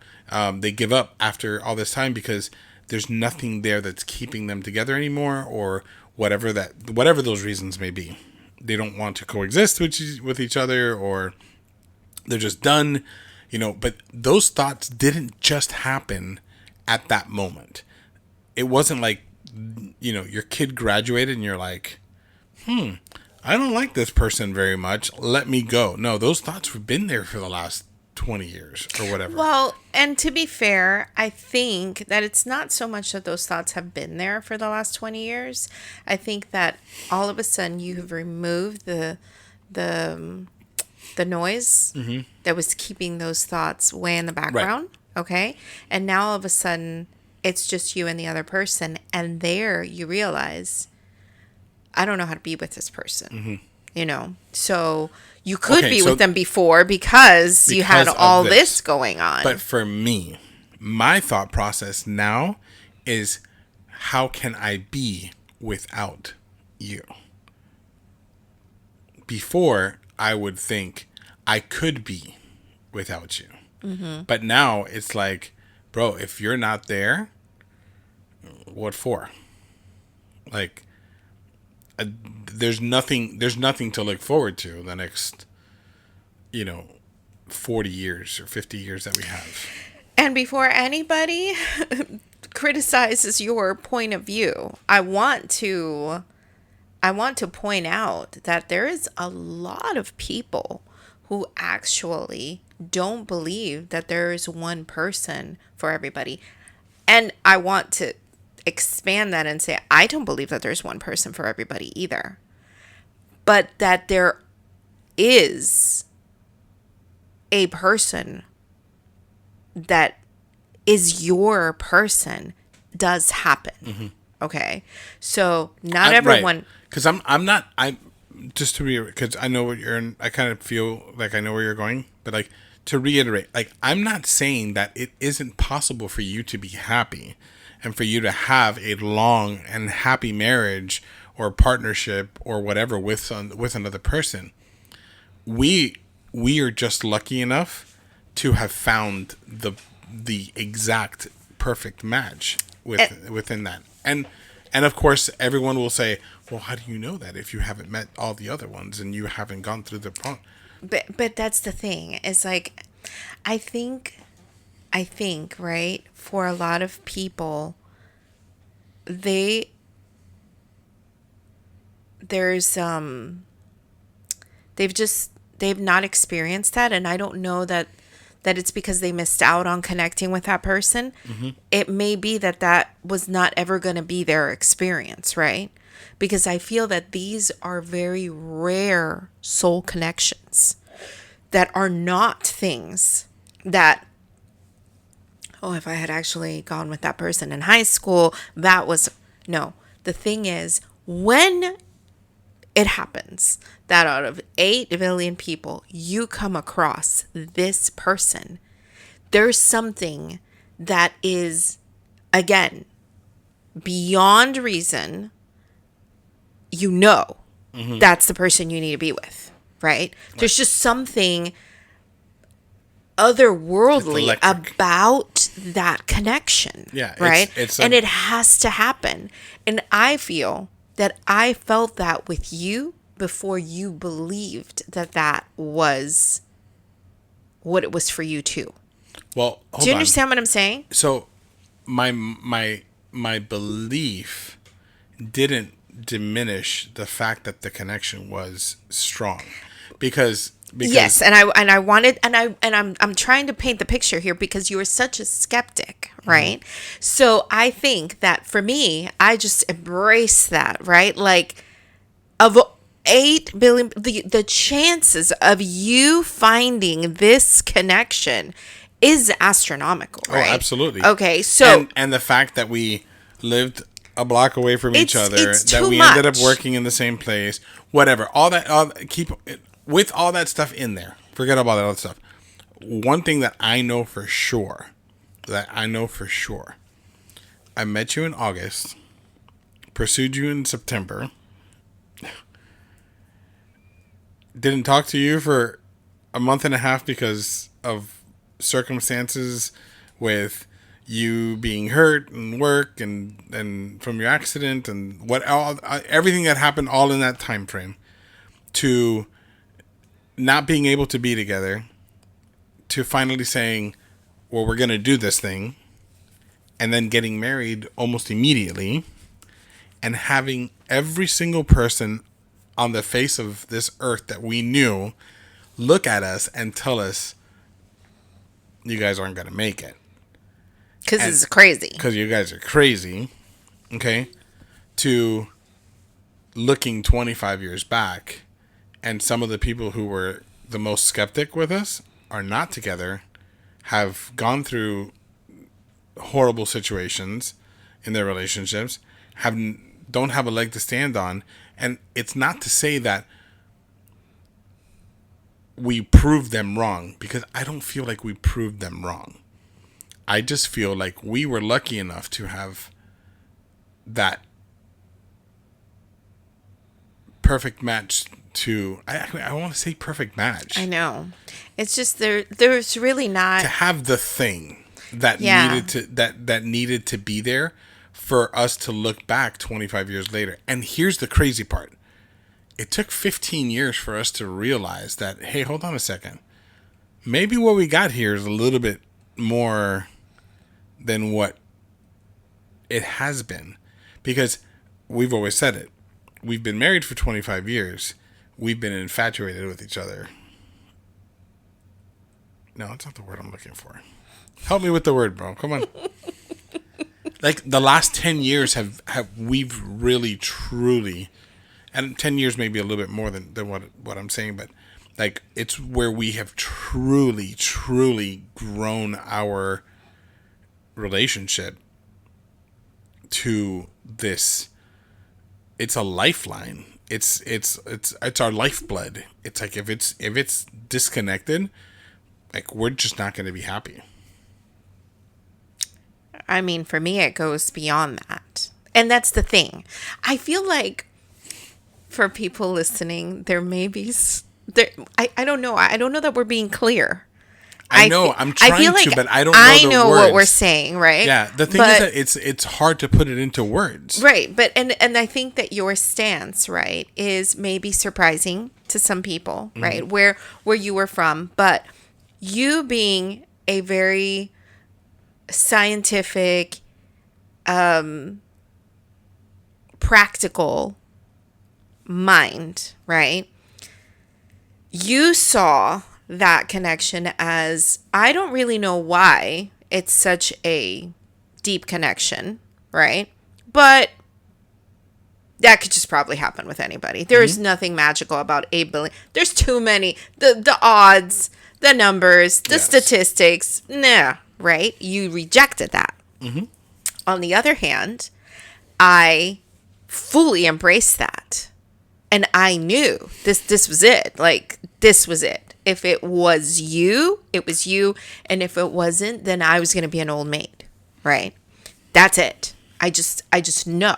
they give up after all this time because there's nothing there that's keeping them together anymore, or whatever those reasons may be. They don't want to coexist with each other, or they're just done, you know. But those thoughts didn't just happen at that moment. It wasn't like, you know, your kid graduated and you're like, I don't like this person very much, let me go. No, those thoughts have been there for the last 20 years or whatever. Well, and to be fair, I think that it's not so much that those thoughts have been there for the last 20 years. I think that all of a sudden you have removed the noise that was keeping those thoughts way in the background. Right. Okay. And now all of a sudden it's just you and the other person. And there you realize, I don't know how to be with this person, you know? So you could be with them before because you had all this going on. But for me, my thought process now is, how can I be without you? Before, I would think I could be without you. But now it's like, bro, if you're not there, what for? Like, there's nothing to look forward to the next, you know, 40 years or 50 years that we have. And before anybody criticizes your point of view, I want to point out that there is a lot of people who actually don't believe that there is one person for everybody. And I want to expand that and say, I don't believe that there's one person for everybody either. But that there is a person that is your person does happen. Okay. So not everyone. Right. Because I'm just to reiterate, because I know what I kind of feel like I know where you're going, but like, to reiterate, like, I'm not saying that it isn't possible for you to be happy and for you to have a long and happy marriage or partnership or whatever with another person. We are just lucky enough to have found the exact perfect match within that. And of course, everyone will say, well, how do you know that if you haven't met all the other ones and you haven't gone through the point? But that's the thing. It's like, I think I think, right, for a lot of people, they there's they've not experienced that, and I don't know that it's because they missed out on connecting with that person. It may be that was not ever going to be their experience, right? Because I feel that these are very rare soul connections that are not things that, oh, if I had actually gone with that person in high school, that was no. The thing is, when it happens that out of 8 billion people, you come across this person, there's something that is, again, beyond reason. You know, that's the person you need to be with, right? There's just something otherworldly Electric. about that connection, Yeah, right? it's And it has to happen. And I feel that I felt that with you before you believed that was what it was for you too. Well, hold Do you on. understand what I'm saying? So my belief didn't diminish the fact that the connection was strong, because Yes, and I wanted, I'm trying to paint the picture here because you are such a skeptic, right? So I think that for me, I just embrace that, right? Like, of 8 billion, the chances of you finding this connection is astronomical, right? Oh, absolutely. Okay, so and the fact that we lived a block away from each other, it's that too we ended up much. working in the same place, whatever, keep with all that stuff in there. Forget about that other stuff. One thing that I know for sure, I met you in August, pursued you in September, didn't talk to you for a month and a half because of circumstances with you being hurt and work and from your accident and everything that happened all in that time frame, to not being able to be together, to finally saying, well, we're going to do this thing, and then getting married almost immediately, and having every single person on the face of this earth that we knew look at us and tell us, you guys aren't going to make it. because it's crazy. Because you guys are crazy. Okay? To looking 25 years back, and some of the people who were the most skeptic with us are not together, have gone through horrible situations in their relationships, don't have a leg to stand on. And it's not to say that we proved them wrong, because I don't feel like we proved them wrong. I just feel like we were lucky enough to have that perfect match to, I want to say perfect match. I know. It's just there's really not To have the thing that Yeah. that needed to be there for us to look back 25 years later. And here's the crazy part. It took 15 years for us to realize that, hey, hold on a second. Maybe what we got here is a little bit more than what it has been. Because we've always said it. We've been married for 25 years. We've been infatuated with each other. No, that's not the word I'm looking for. Help me with the word, bro. Come on. Like, the last 10 years have we've really, truly, and 10 years maybe a little bit more than what I'm saying, but like, it's where we have truly, truly grown our relationship to this. It's a lifeline. It's our lifeblood. It's like, if it's disconnected, like, we're just not going to be happy. I mean, for me, it goes beyond that. And that's the thing. I feel like for people listening, there may be, I don't know. I don't know that we're being clear. I know. I'm trying feel like to, but I don't know I the know words. what we're saying, right? Yeah. The thing But- is that it's hard to put it into words. Right. But, and I think that your stance, right, is maybe surprising to some people, right? Where you were from. But you being a very scientific, practical mind, right? You saw that connection as, I don't really know why it's such a deep connection, right? But that could just probably happen with anybody. There's nothing magical about 8 billion. There's too many. The odds, the numbers, the statistics. Nah, right? You rejected that. On the other hand, I fully embraced that. And I knew this was it. Like, this was it. If it was you, it was you. And if it wasn't, then I was going to be an old maid, right? That's it. I just know.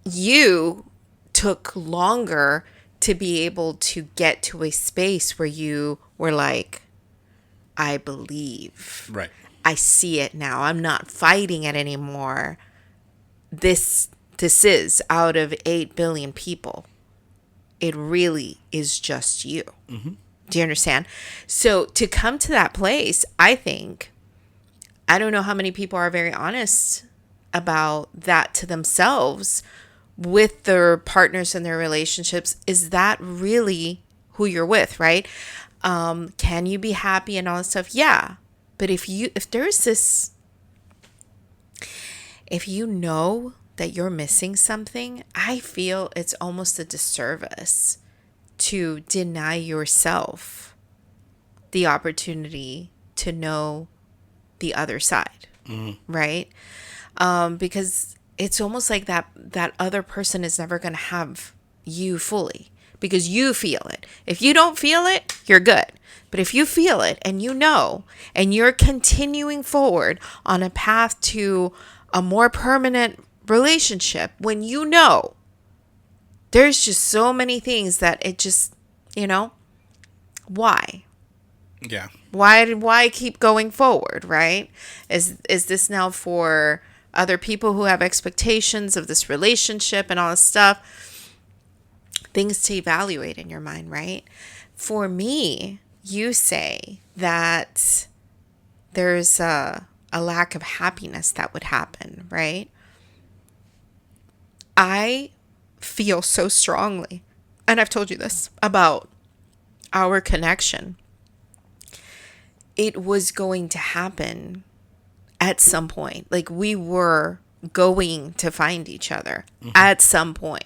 You took longer to be able to get to a space where you were like, I believe. Right. I see it now. I'm not fighting it anymore. This is out of 8 billion people. It really is just you. Do you understand? So to come to that place, I think, I don't know how many people are very honest about that to themselves with their partners and their relationships. Is that really who you're with, right? Can you be happy and all this stuff? Yeah. But if there's this, if you know that you're missing something, I feel it's almost a disservice to deny yourself the opportunity to know the other side, right? Because it's almost like that other person is never going to have you fully because you feel it. If you don't feel it, you're good. But if you feel it and you know, and you're continuing forward on a path to a more permanent relationship, when you know, there's just so many things that it just, why? Yeah. Why keep going forward, right? Is this now for other people who have expectations of this relationship and all this stuff? Things to evaluate in your mind, right? For me, you say that there's a lack of happiness that would happen, right? I feel so strongly, and I've told you this, about our connection. It was going to happen at some point. Like, we were going to find each other at some point.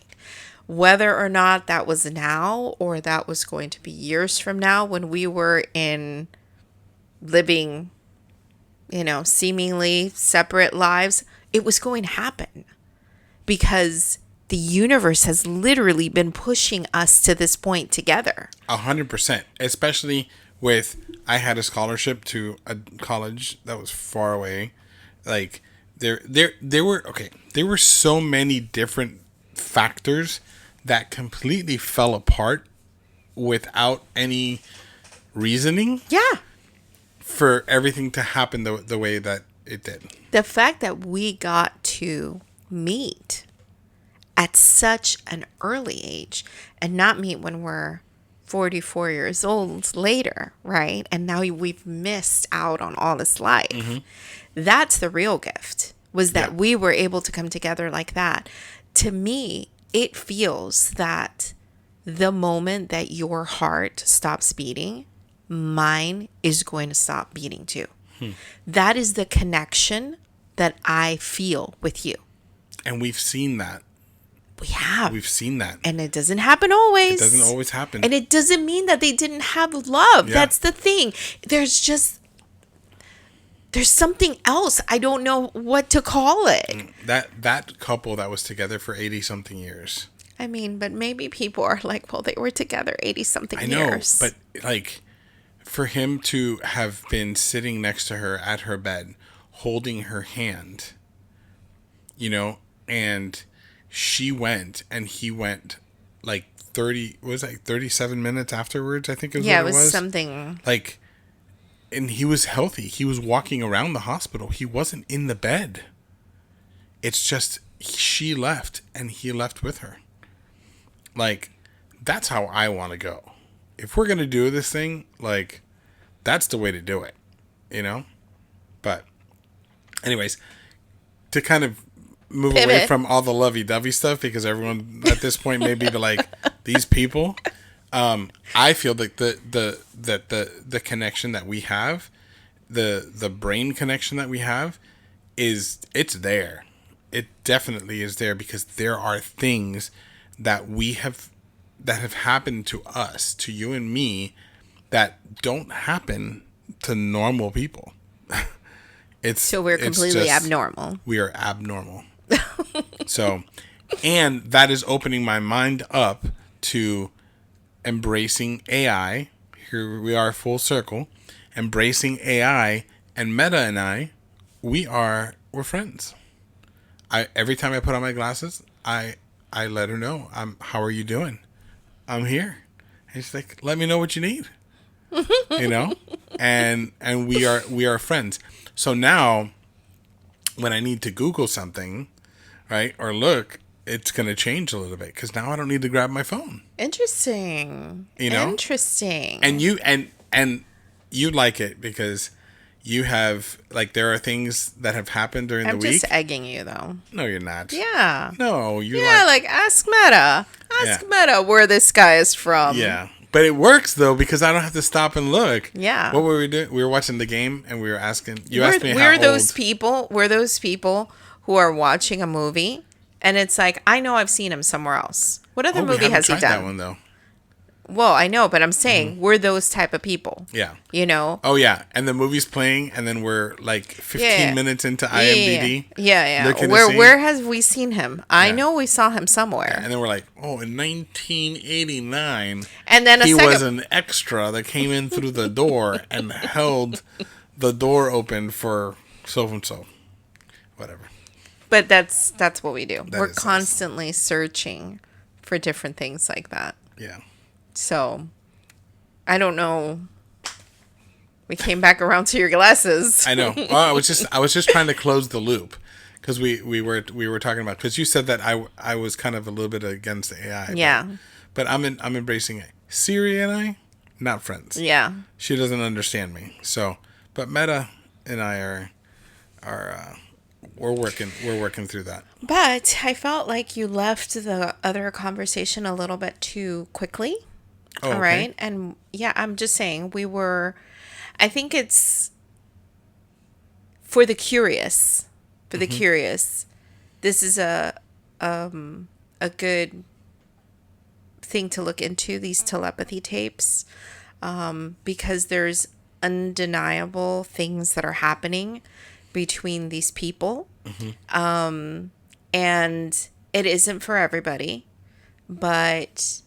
Whether or not that was now or that was going to be years from now when we were in living, seemingly separate lives, it was going to happen because the universe has literally been pushing us to this point together. 100%. Especially with, I had a scholarship to a college that was far away. Like, there were so many different factors that completely fell apart without any reasoning. Yeah. For everything to happen the way that it did. The fact that we got to meet at such an early age and not meet when we're 44 years old later, right? And now we've missed out on all this life. That's the real gift, was that we were able to come together like that. To me, it feels that the moment that your heart stops beating, mine is going to stop beating too. That is the connection that I feel with you. And we've seen that. We have. We've seen that. And it doesn't happen always. It doesn't always happen. And it doesn't mean that they didn't have love. Yeah. That's the thing. There's something else. I don't know what to call it. That couple that was together for 80 something years. I mean, but maybe people are like, well, they were together 80 something years. I know, but like, for him to have been sitting next to her at her bed, holding her hand, and she went and he went like 37 minutes afterwards, I think is what it was. Something like, and he was healthy. He was walking around the hospital. He wasn't in the bed. It's just she left and he left with her. Like, that's how I want to go. If we're going to do this thing, like, That's the way to do it, you know? But anyways, to kind of move away Pivot. from all the lovey-dovey stuff, because everyone at this point may be like, these people, I feel like the connection that we have, the brain connection that we have, it's there. It definitely is there, because there are things that have happened to us, to you and me, that don't happen to normal people. So we're completely abnormal. We are abnormal. So, and that is opening my mind up to embracing AI. Here we are, full circle, embracing AI, and Meta and we're friends. Every time I put on my glasses, I let her know, how are you doing? I'm here. And she's like, let me know what you need. You know? And we are friends. So now when I need to Google something, right, or look, it's going to change a little bit, because now I don't need to grab my phone. Interesting. You know? Interesting. And you like it because you have, like, there are things that have happened during the week. I'm just egging you, though. No, you're not. Yeah. No, you're Yeah, like ask Meta. Ask Meta where this guy is from. Yeah. But it works, though, because I don't have to stop and look. Yeah. What were we doing? We were watching the game, and we were asking. Asked me we're how those old. people. We're those people who are watching a movie, and it's like, I know I've seen him somewhere else. What other movie has he done? That one, though. Well, I know, but I'm saying we're those type of people. Yeah. You know? Oh, yeah. And the movie's playing, and then we're like 15 minutes into IMDb. Yeah. Where have we seen him? I know we saw him somewhere. And then we're like, oh, in 1989, and then he was an extra that came in through the door and held the door open for so-and-so. Whatever. But that's what we do. We're is constantly searching for different things like that. Yeah. So, I don't know. We came back around to your glasses. I know. Well, I was just trying to close the loop, because we were talking about, because you said that I was kind of a little bit against AI. Yeah. But I'm embracing it. Siri and I, not friends. Yeah. She doesn't understand me. So, but Meta and I are we're working through that. But I felt like you left the other conversation a little bit too quickly. Oh, okay. All right. And yeah, I'm just saying I think it's for the curious. For the curious, this is a good thing to look into, these telepathy tapes, because there's undeniable things that are happening between these people. And it isn't for everybody, but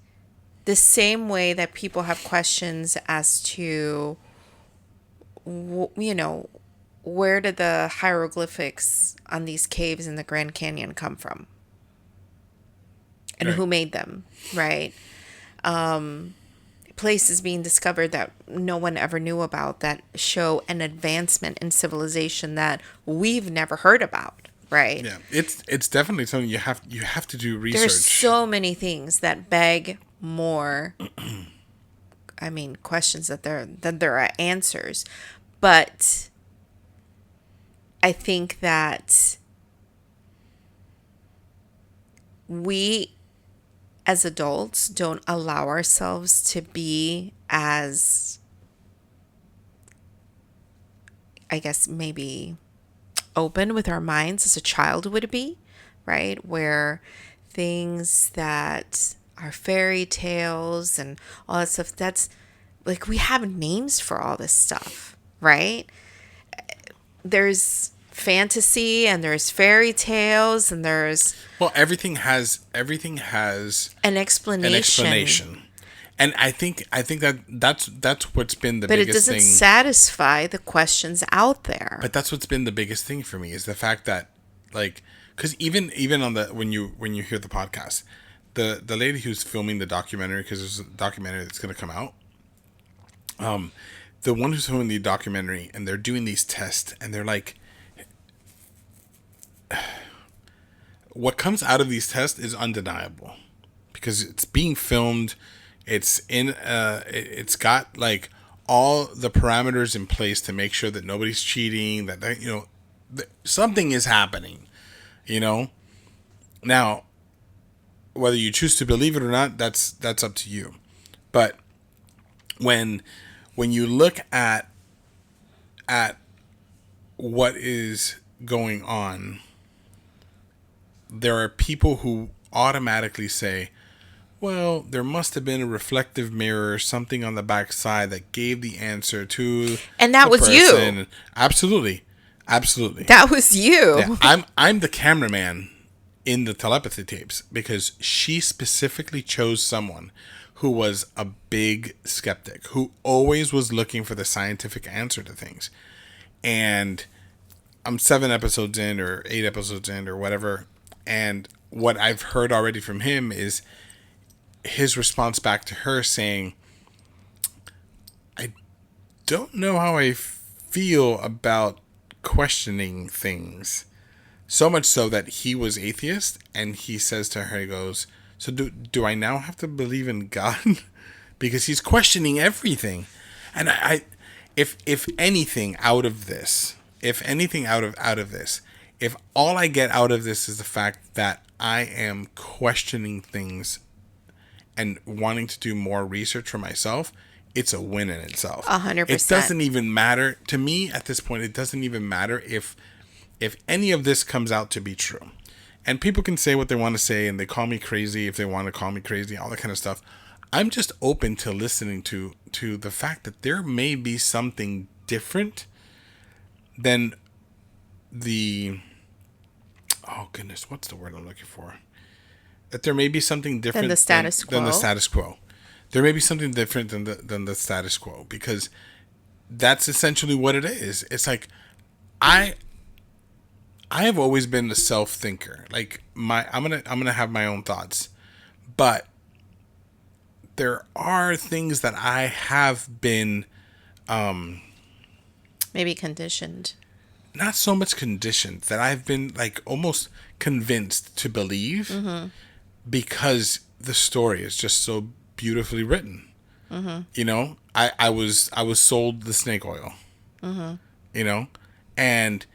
the same way that people have questions as to, where did the hieroglyphics on these caves in the Grand Canyon come from? And who made them, right? Places being discovered that no one ever knew about, that show an advancement in civilization that we've never heard about, right? Yeah, it's definitely something you have to do research. There's so many things that beg more questions that there are answers. But I think that we as adults don't allow ourselves to be as, I guess, maybe open with our minds as a child would be, right? Where things that are fairy tales and all that stuff, that's like, we have names for all this stuff, right? There's fantasy and there's fairy tales and there's everything has an explanation. And I think that's what's been the biggest thing. But it doesn't satisfy the questions out there. But that's what's been the biggest thing for me, is the fact that, like, because even on the when you hear the podcast, the lady who's filming the documentary, because there's a documentary that's going to come out, the one who's filming the documentary, and they're doing these tests, and they're like, what comes out of these tests is undeniable, because it's being filmed. It's got like all the parameters in place to make sure that nobody's cheating, that something is happening, you know. Now, whether you choose to believe it or not, that's up to you. But when you look at what is going on, there are people who automatically say, well, there must have been a reflective mirror, something on the back side that gave the answer to And that the was you. person. Absolutely. That was you. Yeah, I'm the cameraman in the telepathy tapes because she specifically chose someone who was a big skeptic, who always was looking for the scientific answer to things. And I'm 7 episodes in or 8 episodes in or whatever, and what I've heard already from him is his response back to her saying, I don't know how I feel about questioning things. So much so that he was atheist, and he says to her, he goes, so do I now have to believe in God? Because he's questioning everything. And if anything out of this, if all I get out of this is the fact that I am questioning things and wanting to do more research for myself, it's a win in itself. 100%. It doesn't even matter to me at this point. It doesn't even matter if any of this comes out to be true. And people can say what they want to say, and they call me crazy if they want to call me crazy, all that kind of stuff. I'm just open to listening to the fact that there may be something different than the, oh goodness, what's the word I'm looking for? That there may be something different Than the status quo. Than the status quo. There may be something different than the status quo, because that's essentially what it is. It's like I have always been a self-thinker. Like I'm gonna have my own thoughts, but there are things that I have been Maybe conditioned. not so much conditioned, that I've been like almost convinced to believe, because the story is just so beautifully written. You know, I was sold the snake oil. You know, and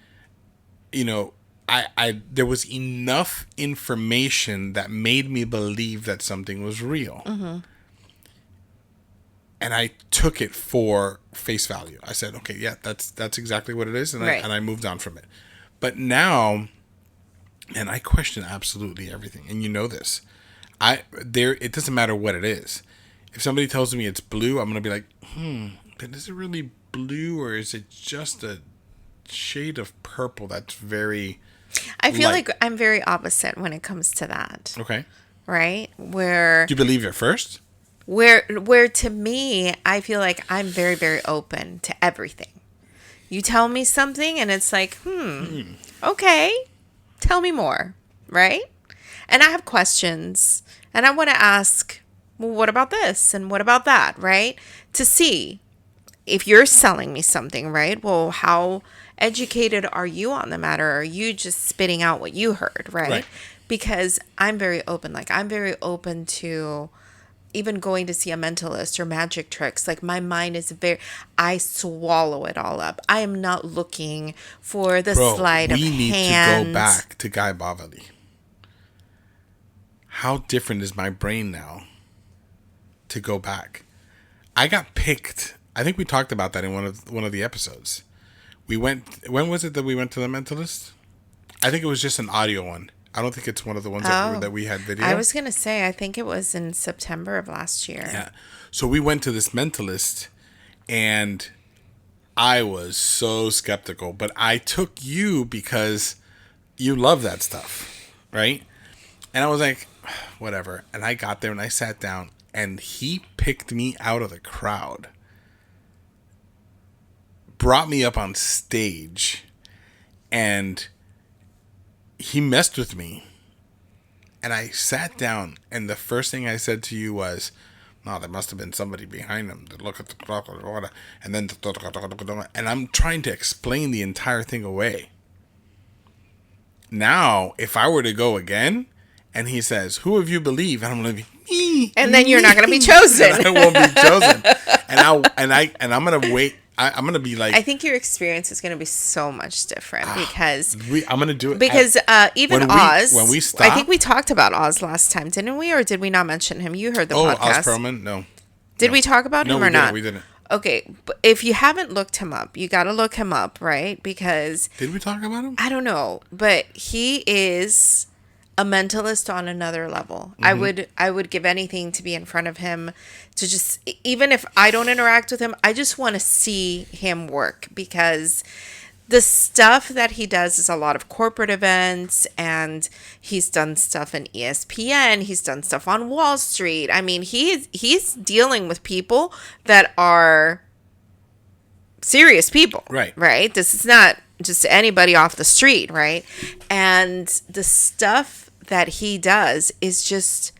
you know, I there was enough information that made me believe that something was real. And I took it for face value. I said, okay, yeah, that's exactly what it is, and Right. I moved on from it. But now, and I question absolutely everything, and you know this. It doesn't matter what it is. If somebody tells me it's blue, I'm gonna be like, but is it really blue, or is it just a shade of purple that's very I feel light? like I'm very opposite when it comes to that. Okay. Right? Where Do you believe it first? where to me, I feel like I'm very, very open to everything. You tell me something and it's like, okay, tell me more, right? And I have questions and I want to ask, well, what about this? And what about that, right? To see if you're selling me something, right? Well, how educated are you on the matter? Are you just spitting out what you heard, right? Because I'm very open. Like, I'm very open to even going to see a mentalist or magic tricks. Like, my mind is I swallow it all up. I am not looking for the sleight of hand. We need to go back to Guy Bavali. How different is my brain now to go back? I got picked. I think we talked about that in one of the episodes. We went. When was it that we went to the mentalist? I think it was just an audio one. I don't think it's one of the ones that we had video. I was going to say, I think it was in September of last year. Yeah. So we went to this mentalist, and I was so skeptical. But I took you because you love that stuff, right? And I was like, whatever. And I got there and I sat down, and he picked me out of the crowd, brought me up on stage, and he messed with me. And I sat down, and the first thing I said to you was, no, there must have been somebody behind him to look at the clock, and then, and I'm trying to explain the entire thing away. Now, if I were to go again, and he says, "Who have you believe?" And I'm gonna be me, And then you're not going to be chosen. and I won't be chosen, and I'm gonna wait. I'm gonna be like, I think your experience is going to be so much different because I'm gonna do it because even when Oz. when we I stop. think we talked about Oz last time, didn't we? Or did we not mention him? You heard the Oz podcast. Perlman, no. Did we talk about No, him we or didn't. not? We didn't. Okay, but if you haven't looked him up, you got to look him up, right? Because Did we talk about him? I don't know, but he is a mentalist on another level. I would give anything to be in front of him, to just, even if I don't interact with him, I just want to see him work, because the stuff that he does is a lot of corporate events, and he's done stuff in ESPN, he's done stuff on Wall Street. I mean, he's dealing with people that are serious people. Right? This is not just anybody off the street, right? And the stuff that he does is just,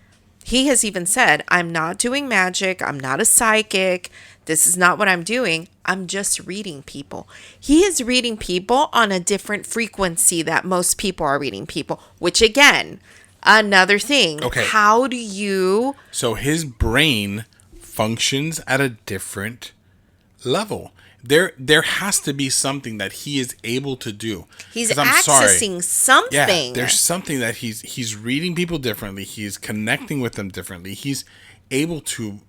he has even said, I'm not doing magic, I'm not a psychic, this is not what I'm doing, I'm just reading people. He is reading people on a different frequency that most people are reading people, which again, another thing. Okay. How do you... So his brain functions at a different level. There has to be something that he is able to do. He's 'Cause I'm accessing something. Yeah, there's something that he's reading people differently. He's connecting with them differently. He's able to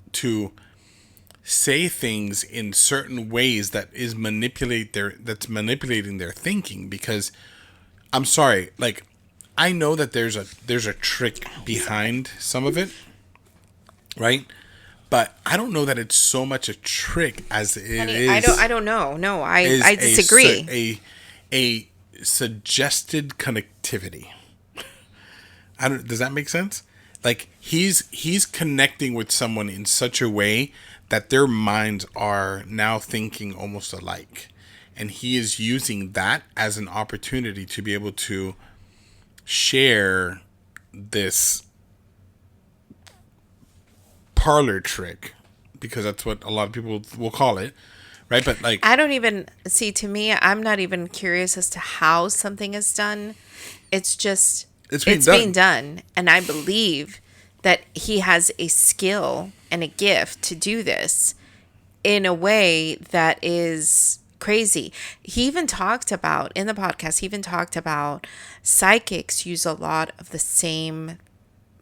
say things in certain ways that's manipulating their thinking. Because I'm sorry, like, I know that there's a trick behind some of it, right? But I don't know that it's so much a trick as it is. I don't know. No, I disagree. A suggested connectivity. Does that make sense? Like, he's connecting with someone in such a way that their minds are now thinking almost alike, and he is using that as an opportunity to be able to share this parlor trick, because that's what a lot of people will call it, right? But like, I don't even see, to me, I'm not even curious as to how something is done. It's just it's being done, and I believe that he has a skill and a gift to do this in a way that is crazy. He even talked about, in the podcast, he even talked about psychics use a lot of the same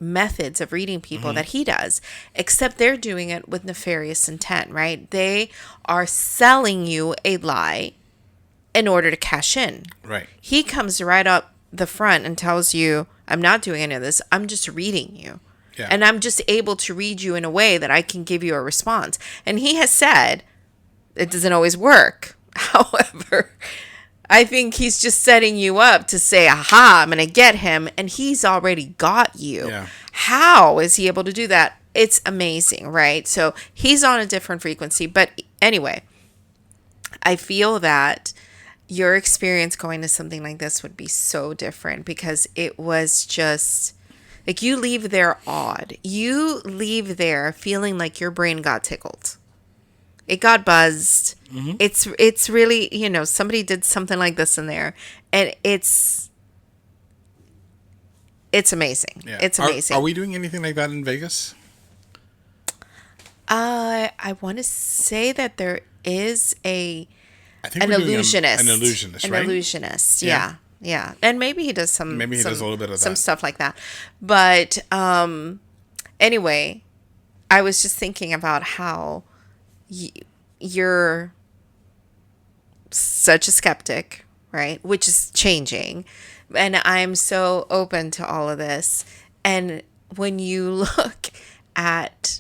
methods of reading people that he does, except they're doing it with nefarious intent, right? They are selling you a lie in order to cash in. Right. He comes right up the front and tells you, I'm not doing any of this, I'm just reading you. Yeah. And I'm just able to read you in a way that I can give you a response. And he has said it doesn't always work. However, I think he's just setting you up to say, aha, I'm going to get him. And he's already got you. Yeah. How is he able to do that? It's amazing, right? So he's on a different frequency. But anyway, I feel that your experience going to something like this would be so different, because it was just like, you leave there awed. You leave there feeling like your brain got tickled. It got buzzed. Mm-hmm. It's really, somebody did something like this in there, and it's amazing. Yeah. It's amazing. Are we doing anything like that in Vegas? I want to say that there is an illusionist. illusionist. An right? illusionist, yeah. Yeah. And maybe he does some... Maybe he does a little bit of some that. stuff like that. But anyway, I was just thinking about how you're such a skeptic, right? Which is changing. And I'm so open to all of this. And when you look at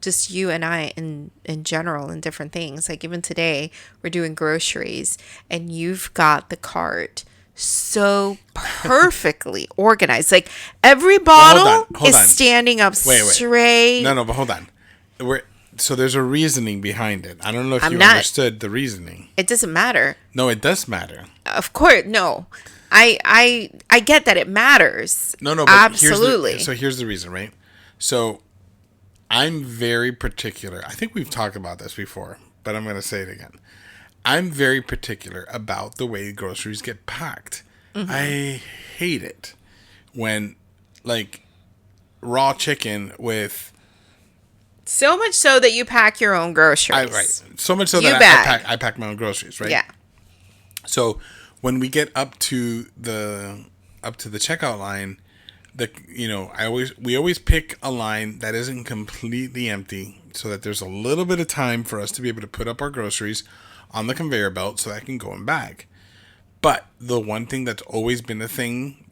just you and I in general in different things, like even today we're doing groceries and you've got the cart so perfectly organized. Like every bottle hold is on. standing up straight. No, but hold on. So there's a reasoning behind it. I don't know if you understood the reasoning. It doesn't matter. No, it does matter. Of course, no. I get that it matters. No, but absolutely. Here's the reason, right? So I'm very particular. I think we've talked about this before, but I'm going to say it again. I'm very particular about the way groceries get packed. Mm-hmm. I hate it when like raw chicken with So much so that you pack your own groceries. right. So much so You that bag. I pack my own groceries, right? Yeah. So when we get up to the checkout line, we always pick a line that isn't completely empty, so that there's a little bit of time for us to be able to put up our groceries on the conveyor belt, so that I can go and bag. But the one thing that's always been a thing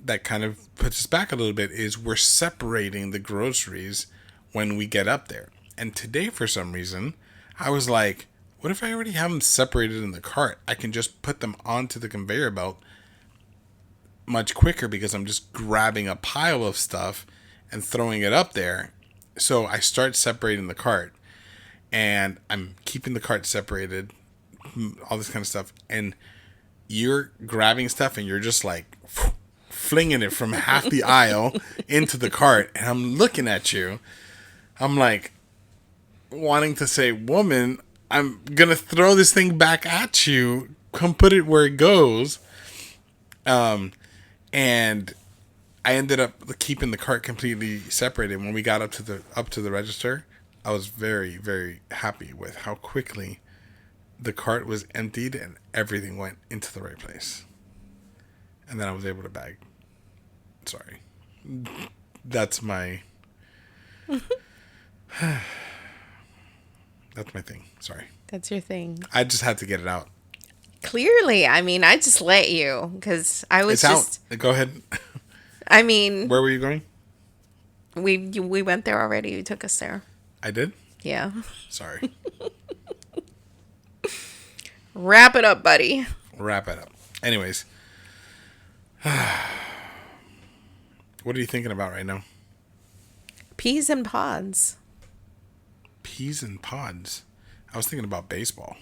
that kind of puts us back a little bit is we're separating the groceries when we get up there. And today, for some reason, I was like, what if I already have them separated in the cart? I can just put them onto the conveyor belt much quicker because I'm just grabbing a pile of stuff and throwing it up there. So I start separating the cart, and I'm keeping the cart separated, all this kind of stuff. And you're grabbing stuff and you're just like flinging it from half the aisle into the cart. And I'm looking at you. I'm like wanting to say, woman, I'm going to throw this thing back at you. Come put it where it goes. And I ended up keeping the cart completely separated. When we got up to the register, I was very, very happy with how quickly the cart was emptied and everything went into the right place. And then I was able to bag. Sorry. That's my that's my thing. Sorry. That's your thing. I just had to get it out. Clearly, I mean, I just let you because I was It's just. out. Go ahead. I mean, Where were you going? we went there already. You took us there. I did? Yeah. Sorry. Wrap it up, buddy. Wrap it up. Anyways. What are you thinking about right now? Peas and pods. Peas and pods. I was thinking about baseball.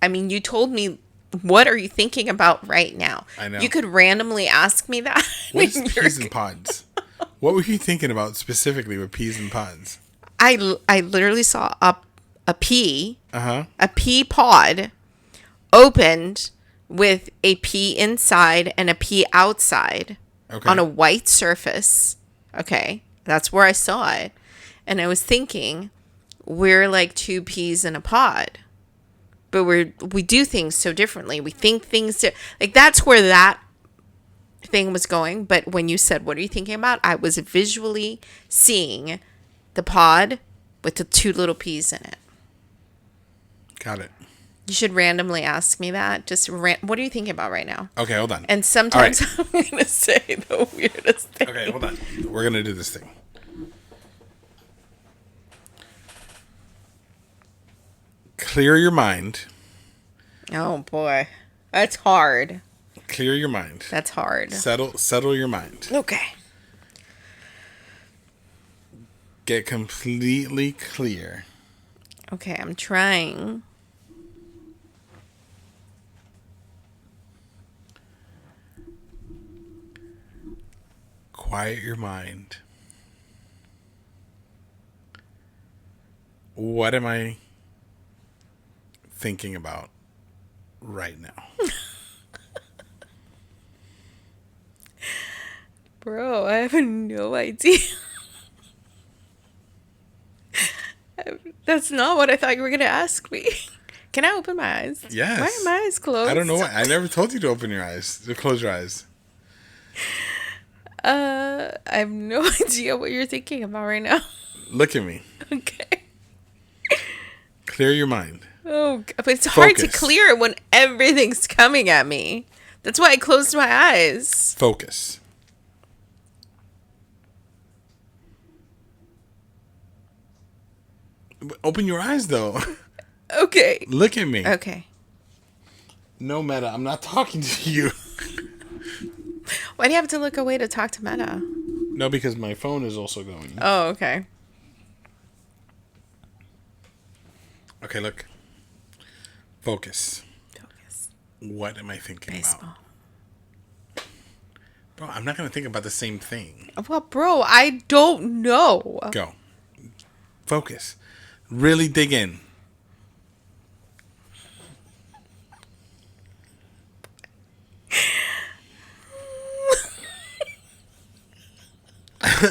I mean, you told me, what are you thinking about right now? I know. You could randomly ask me that. What is peas and pods? What were you thinking about specifically with peas and pods? I literally saw a pea, Uh-huh. a pea pod opened with a pea inside and a pea outside Okay. on a white surface. Okay. That's where I saw it. And I was thinking, we're like two peas in a pod. But we do things so differently. We think things like that's where that thing was going. But when you said, what are you thinking about? I was visually seeing the pod with the two little peas in it. Got it. You should randomly ask me that. Just what are you thinking about right now? Okay, hold on. And sometimes I'm going to say the weirdest thing. Okay, hold on. We're going to do this thing. Clear your mind. Oh boy. That's hard. Clear your mind. That's hard. Settle your mind. Okay. Get completely clear. Okay, I'm trying. Quiet your mind. What am I thinking about right now? Bro, I have no idea. That's not what I thought you were going to ask me. Can I open my eyes? Yes. Why are my eyes closed? I don't know why. I never told you to open your eyes. To close your eyes. I have no idea what you're thinking about right now. Look at me. Okay. Clear your mind. Oh, but it's hard to Focus. clear it when everything's coming at me. That's why I closed my eyes. Focus. Open your eyes, though. Okay. Look at me. Okay. No, Meta, I'm not talking to you. Why do you have to look away to talk to Meta? No, because my phone is also going. Oh, okay. Okay, look. Focus. Focus. What am I thinking Baseball. about? Bro, I'm not going to think about the same thing. Well, bro, I don't know. Go. Focus. Really dig in.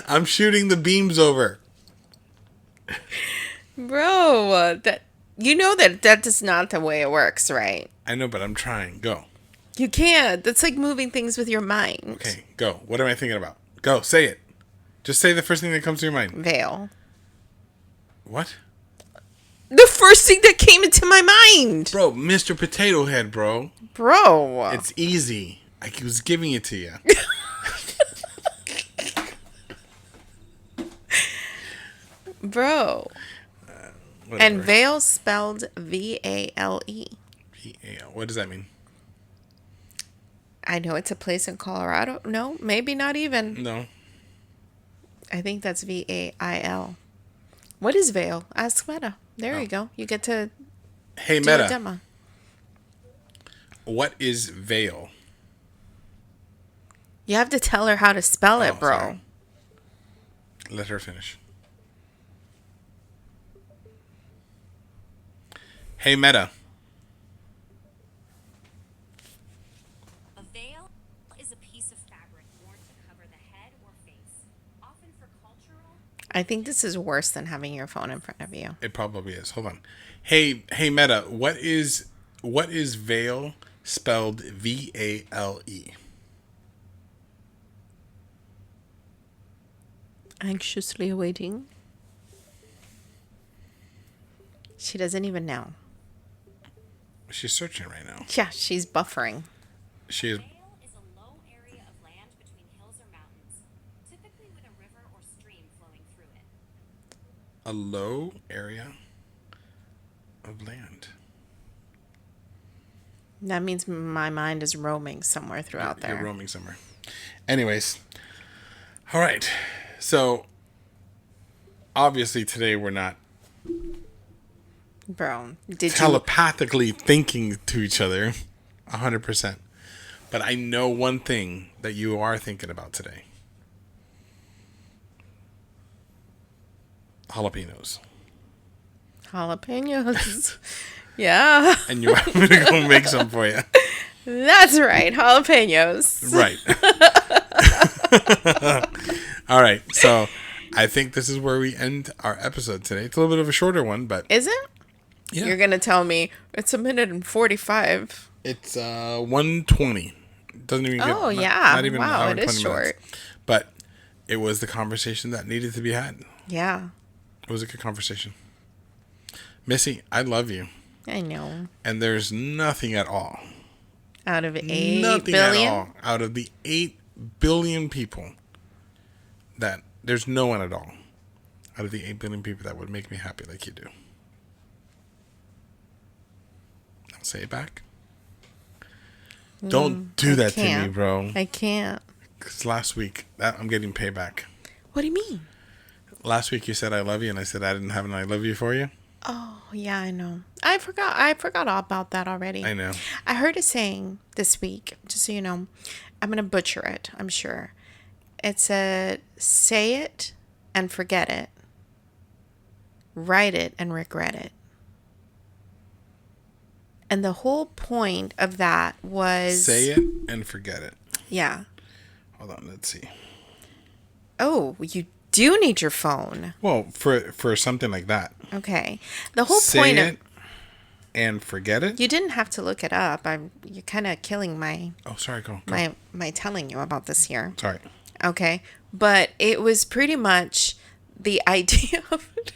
I'm shooting the beams over. Bro, that you know that is not the way it works, right? I know, but I'm trying. Go. You can't. That's like moving things with your mind. Okay, go. What am I thinking about? Go, say it. Just say the first thing that comes to your mind. Veil. What? The first thing that came into my mind. Bro, Mr. Potato Head, bro. Bro. It's easy. I was giving it to you. Bro. Whatever. And veil spelled V-A-L-E. What does that mean? I know it's a place in Colorado. No, maybe not even. No. I think that's V-A-I-L. What is veil? Ask Meta. There you go. You get to Hey, do a Meta. demo. What is veil? You have to tell her how to spell it, Oh, bro. sorry. Let her finish. Hey, Meta. A veil is a piece of fabric worn to cover the head or face, often for cultural. I think this is worse than having your phone in front of you. It probably is. Hold on. Hey, Meta. What is veil spelled V-A-L-E? Anxiously awaiting. She doesn't even know. She's searching right now. Yeah, she's buffering. She is. Vale is a low area of land between hills or mountains, typically with a river or stream flowing through it. A low area of land. That means my mind is roaming somewhere throughout You're there. roaming somewhere. Anyways. All right. So, obviously today we're not Bro, did telepathically thinking to each other 100%. But I know one thing that you are thinking about today. Jalapenos. Jalapenos. Yeah. And you want me to go make some for you. That's right. Jalapenos. Right. All right. So I think this is where we end our episode today. It's a little bit of a shorter one, but Is it? yeah. You're going to tell me it's 1:45. It's 1:20. Doesn't even get Oh, yeah. not even an Wow, hour it and is 20 minutes. short. But it was the conversation that needed to be had. Yeah. It was a good conversation. Missy, I love you. I know. And there's nothing at all. Out of 8 Nothing billion? at all. Out of the 8 billion people that there's no one at all. Out of the 8 billion people that would make me happy like you do. I'll say it back. Don't do that to me, can't. bro. I can't. Because last week, I'm getting payback. What do you mean? Last week you said I love you, and I said I didn't have an I love you for you. Oh, yeah, I know. I forgot all about that already. I know. I heard a saying this week, just so you know. I'm going to butcher it, I'm sure. It said, say it and forget it. Write it and regret it. And the whole point of that was... Say it and forget it. Yeah. Hold on, let's see. Oh, you do need your phone. Well, for something like that. Okay. The whole Say point it of... and forget it? You didn't have to look it up. You're kind of killing Oh, sorry, go. my telling you about this here. Sorry. Okay. But it was pretty much the idea of it.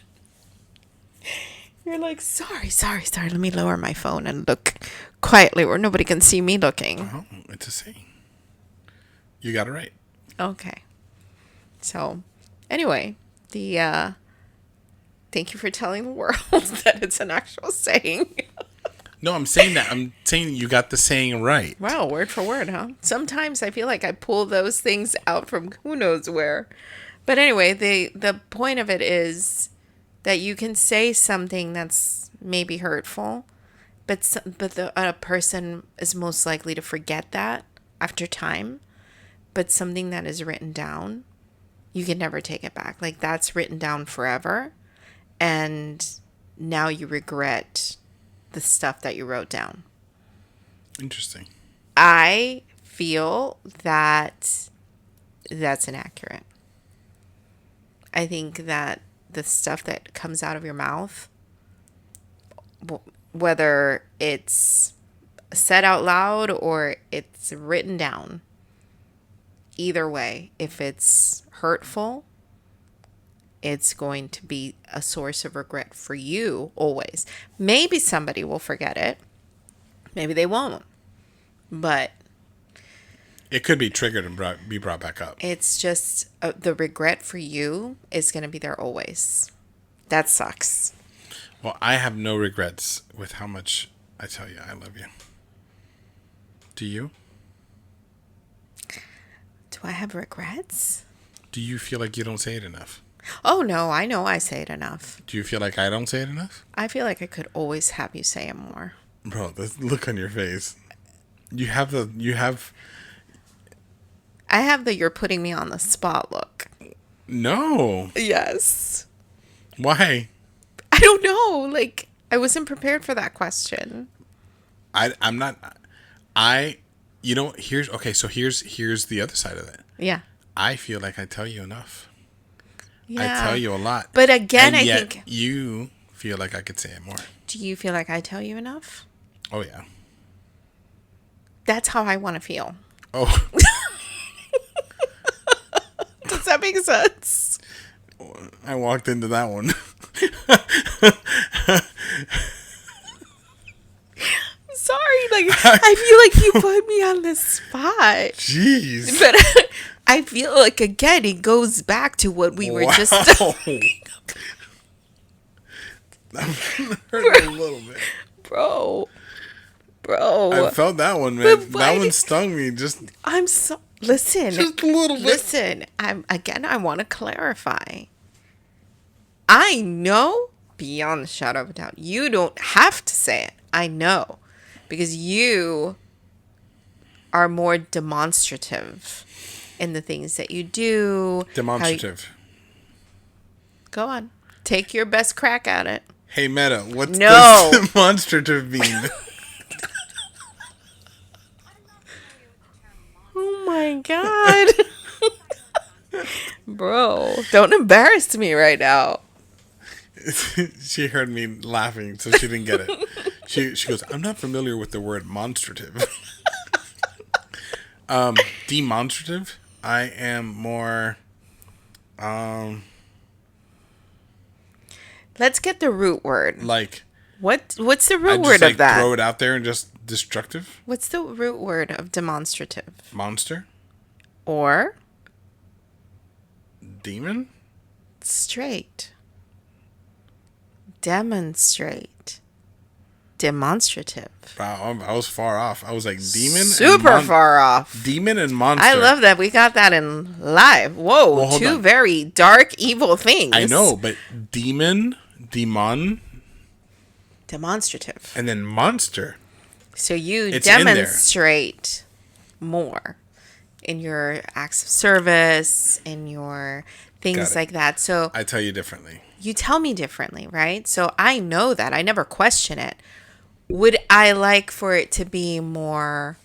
You're like, sorry. Let me lower my phone and look quietly where nobody can see me looking. Oh, it's a saying. You got it right. Okay. So, anyway, thank you for telling the world that it's an actual saying. No, I'm saying that. I'm saying you got the saying right. Wow, word for word, huh? Sometimes I feel like I pull those things out from who knows where. But anyway, the point of it is that you can say something that's maybe hurtful, but a person is most likely to forget that after time. But something that is written down, you can never take it back. Like, that's written down forever, and now you regret the stuff that you wrote down. Interesting. I feel that that's inaccurate. I think that the stuff that comes out of your mouth, whether it's said out loud or it's written down, either way, if it's hurtful, it's going to be a source of regret for you always. Maybe somebody will forget it. Maybe they won't. But It could be triggered and be brought back up. it's just the regret for you is going to be there always. That sucks. Well, I have no regrets with how much I tell you I love you. Do you? Do I have regrets? Do you feel like you don't say it enough? Oh, no, I know I say it enough. Do you feel like I don't say it enough? I feel like I could always have you say it more. Bro, the look on your face. I have the you're putting me on the spot look. No. Yes. Why? I don't know. Like, I wasn't prepared for that question. I'm not here's the other side of it. Yeah. I feel like I tell you enough. Yeah. I tell you a lot. But again, and I yet think... you feel like I could say it more. Do you feel like I tell you enough? Oh, yeah. That's how I want to feel. Oh. Does that make sense? I walked into that one. Sorry, like, I feel like you put me on the spot. Jeez. But I feel like, again, it goes back to what we were just... That hurt a little bit. Bro. I felt that one, man. But That one stung me. Listen. Just a little bit. Listen, I want to clarify. I know, beyond the shadow of a doubt, you don't have to say it. I know. Because you are more demonstrative in the things that you do. Demonstrative. Go on. Take your best crack at it. Hey, Meta, what No. does demonstrative mean? Oh my God. Bro, don't embarrass me right now. She heard me laughing, so she didn't get it. She goes, I'm not familiar with the word monstrative. Demonstrative? I am more... Let's get the root word. like... What's the I root just, word like, of that? throw it out there and just destructive? What's the root word of demonstrative? Monster? Or Demon? straight. Demonstrate. Demonstrative. Wow, I was far off. I was like demon. Super far off. Demon and monster. I love that we got that in live. Whoa, Well, hold two on. very dark, evil things. I know, but demon, Demonstrative. and then monster. So you It's in there. demonstrate more in your acts of service, in your things Got it. like that. So I tell you differently. you tell me differently, right? So I know that. I never question it. Would I like for it to be more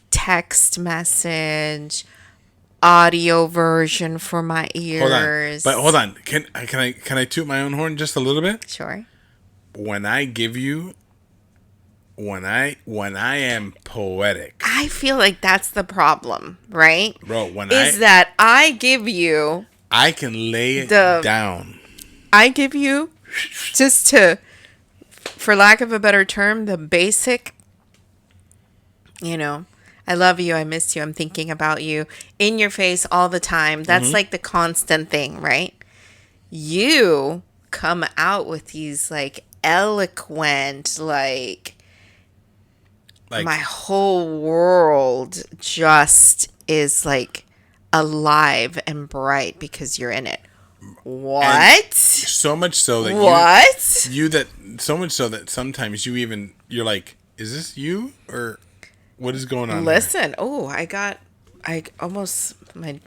text message, audio version for my ears? Hold on. Can I toot my own horn just a little bit? Sure. When I am poetic, I feel like that's the problem, right? bro, That I give you I can lay it down. I give you, just to, for lack of a better term, the basic, I love you, I miss you, I'm thinking about you, in your face all the time. That's like the constant thing, right? You come out with these like eloquent, like my whole world just is like alive and bright because you're in it. What? So much so that What? so much so that sometimes you're like, is this you or what is going on? Listen, my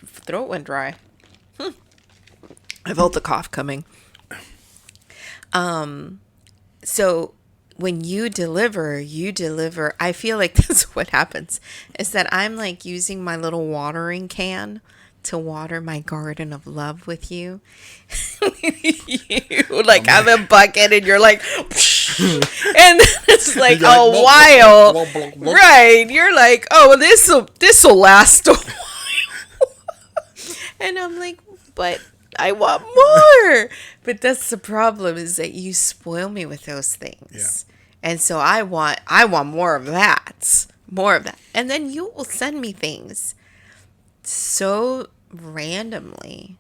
throat went dry. I felt the cough coming. So when you deliver, I feel like that's what happens, is that I'm like using my little watering can to water my garden of love with you. You like have a bucket and you're like, and it's like You're a like, while, blah, blah, blah. right? You're like, oh, this'll last a while, and I'm like, but I want more. But that's the problem, is that you spoil me with those things, and so I want more of that, and then you will send me things so randomly,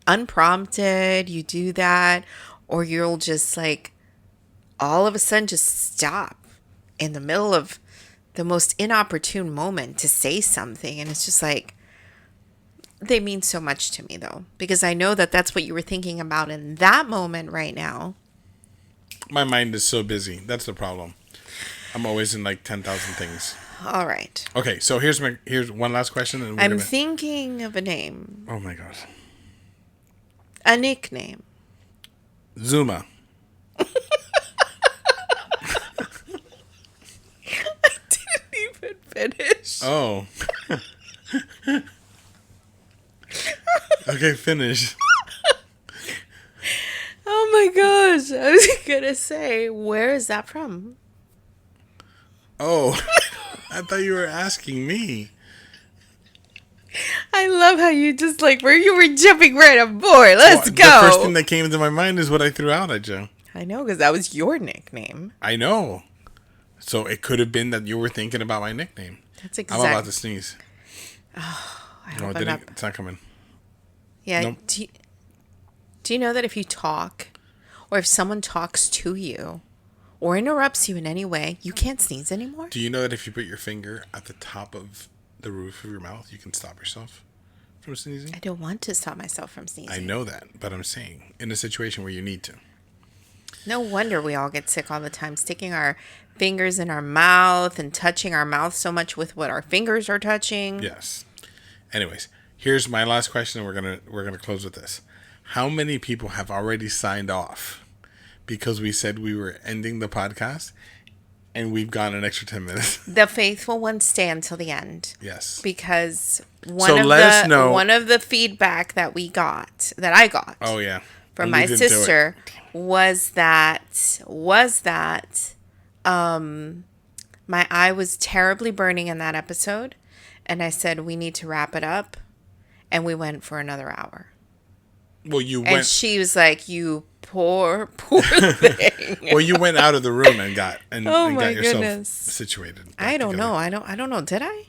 unprompted. You do that, or you'll just like all of a sudden just stop in the middle of the most inopportune moment to say something, and it's just like, they mean so much to me though, because I know that that's what you were thinking about in that moment right now. My mind is so busy. That's the problem. I'm always in like 10,000 things. All right, Okay, so here's one last question, and I'm thinking of a name, Oh my gosh, a nickname. Zuma. I didn't even finish. Oh. Okay, finish. Oh my gosh, I was gonna say, where is that from? Oh, I thought you were asking me. I love how you just like, where you were jumping right on board. Let's Well, go. The first thing that came into my mind is what I threw out at you. I know, because that was your nickname. I know. So it could have been that you were thinking about my nickname. That's I'm exactly. about to sneeze. I No, hope it I'm didn't. not. It's not coming. Yeah. Nope. Do you know that if you talk, or if someone talks to you, or interrupts you in any way, you can't sneeze anymore? Do you know that if you put your finger at the top of the roof of your mouth, you can stop yourself from sneezing? I don't want to stop myself from sneezing. I know that, but I'm saying in a situation where you need to. No wonder we all get sick all the time, sticking our fingers in our mouth and touching our mouth so much with what our fingers are touching. Yes. Anyways, here's my last question, and we're gonna close with this. How many people have already signed off because we said we were ending the podcast, and we've gone an extra 10 minutes? The faithful ones stay until the end. Yes. Because let us know. one of the feedback that I got Oh yeah. from And my we didn't do it. sister was that my eye was terribly burning in that episode, and I said we need to wrap it up, and we went for another hour. Well, you And went. she was like, "You poor thing." Well, you went out of the room and got Oh and my got yourself goodness. situated. back I don't together. know. I don't know. Did I?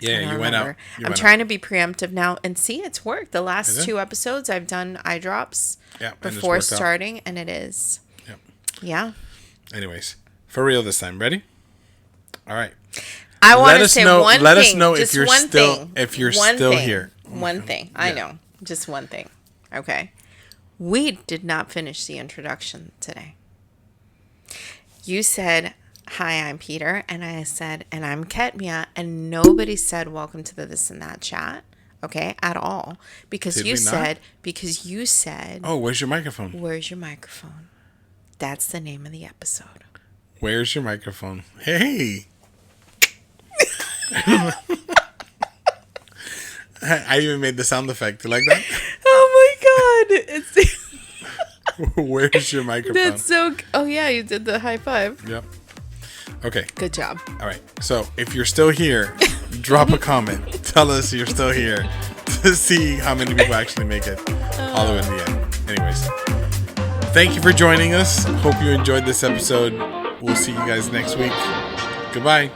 Yeah, I don't you went out. remember. You I'm went trying to be preemptive now, and see, it's worked. The Is last it? 2 episodes, I've done eye drops Yeah, and it's before worked out. starting, and it is. Yep. Yeah. Anyways, for real this time. Ready? All right. I want to us say know- one let us thing. know if just you're one still- thing. if you're One still thing. here. One thing. I Yeah. know. Just one thing. Okay. We did not finish the introduction today. You said, "Hi, I'm Peter," and I said, "And I'm Ketmia," and nobody said, "Welcome to the This and That chat." Okay, at all, because Did you we not? said, Oh, where's your microphone? "Where's your microphone?" That's the name of the episode. Where's your microphone? Hey. I even made the sound effect. You like that? Oh my god! It's Where's your microphone? that's so. Oh yeah, you did the high five. Yep. Okay. Good job. All right. So if you're still here, drop a comment. Tell us you're still here to see how many people actually make it all the way to the end. Anyways, thank you for joining us. Hope you enjoyed this episode. We'll see you guys next week. Goodbye.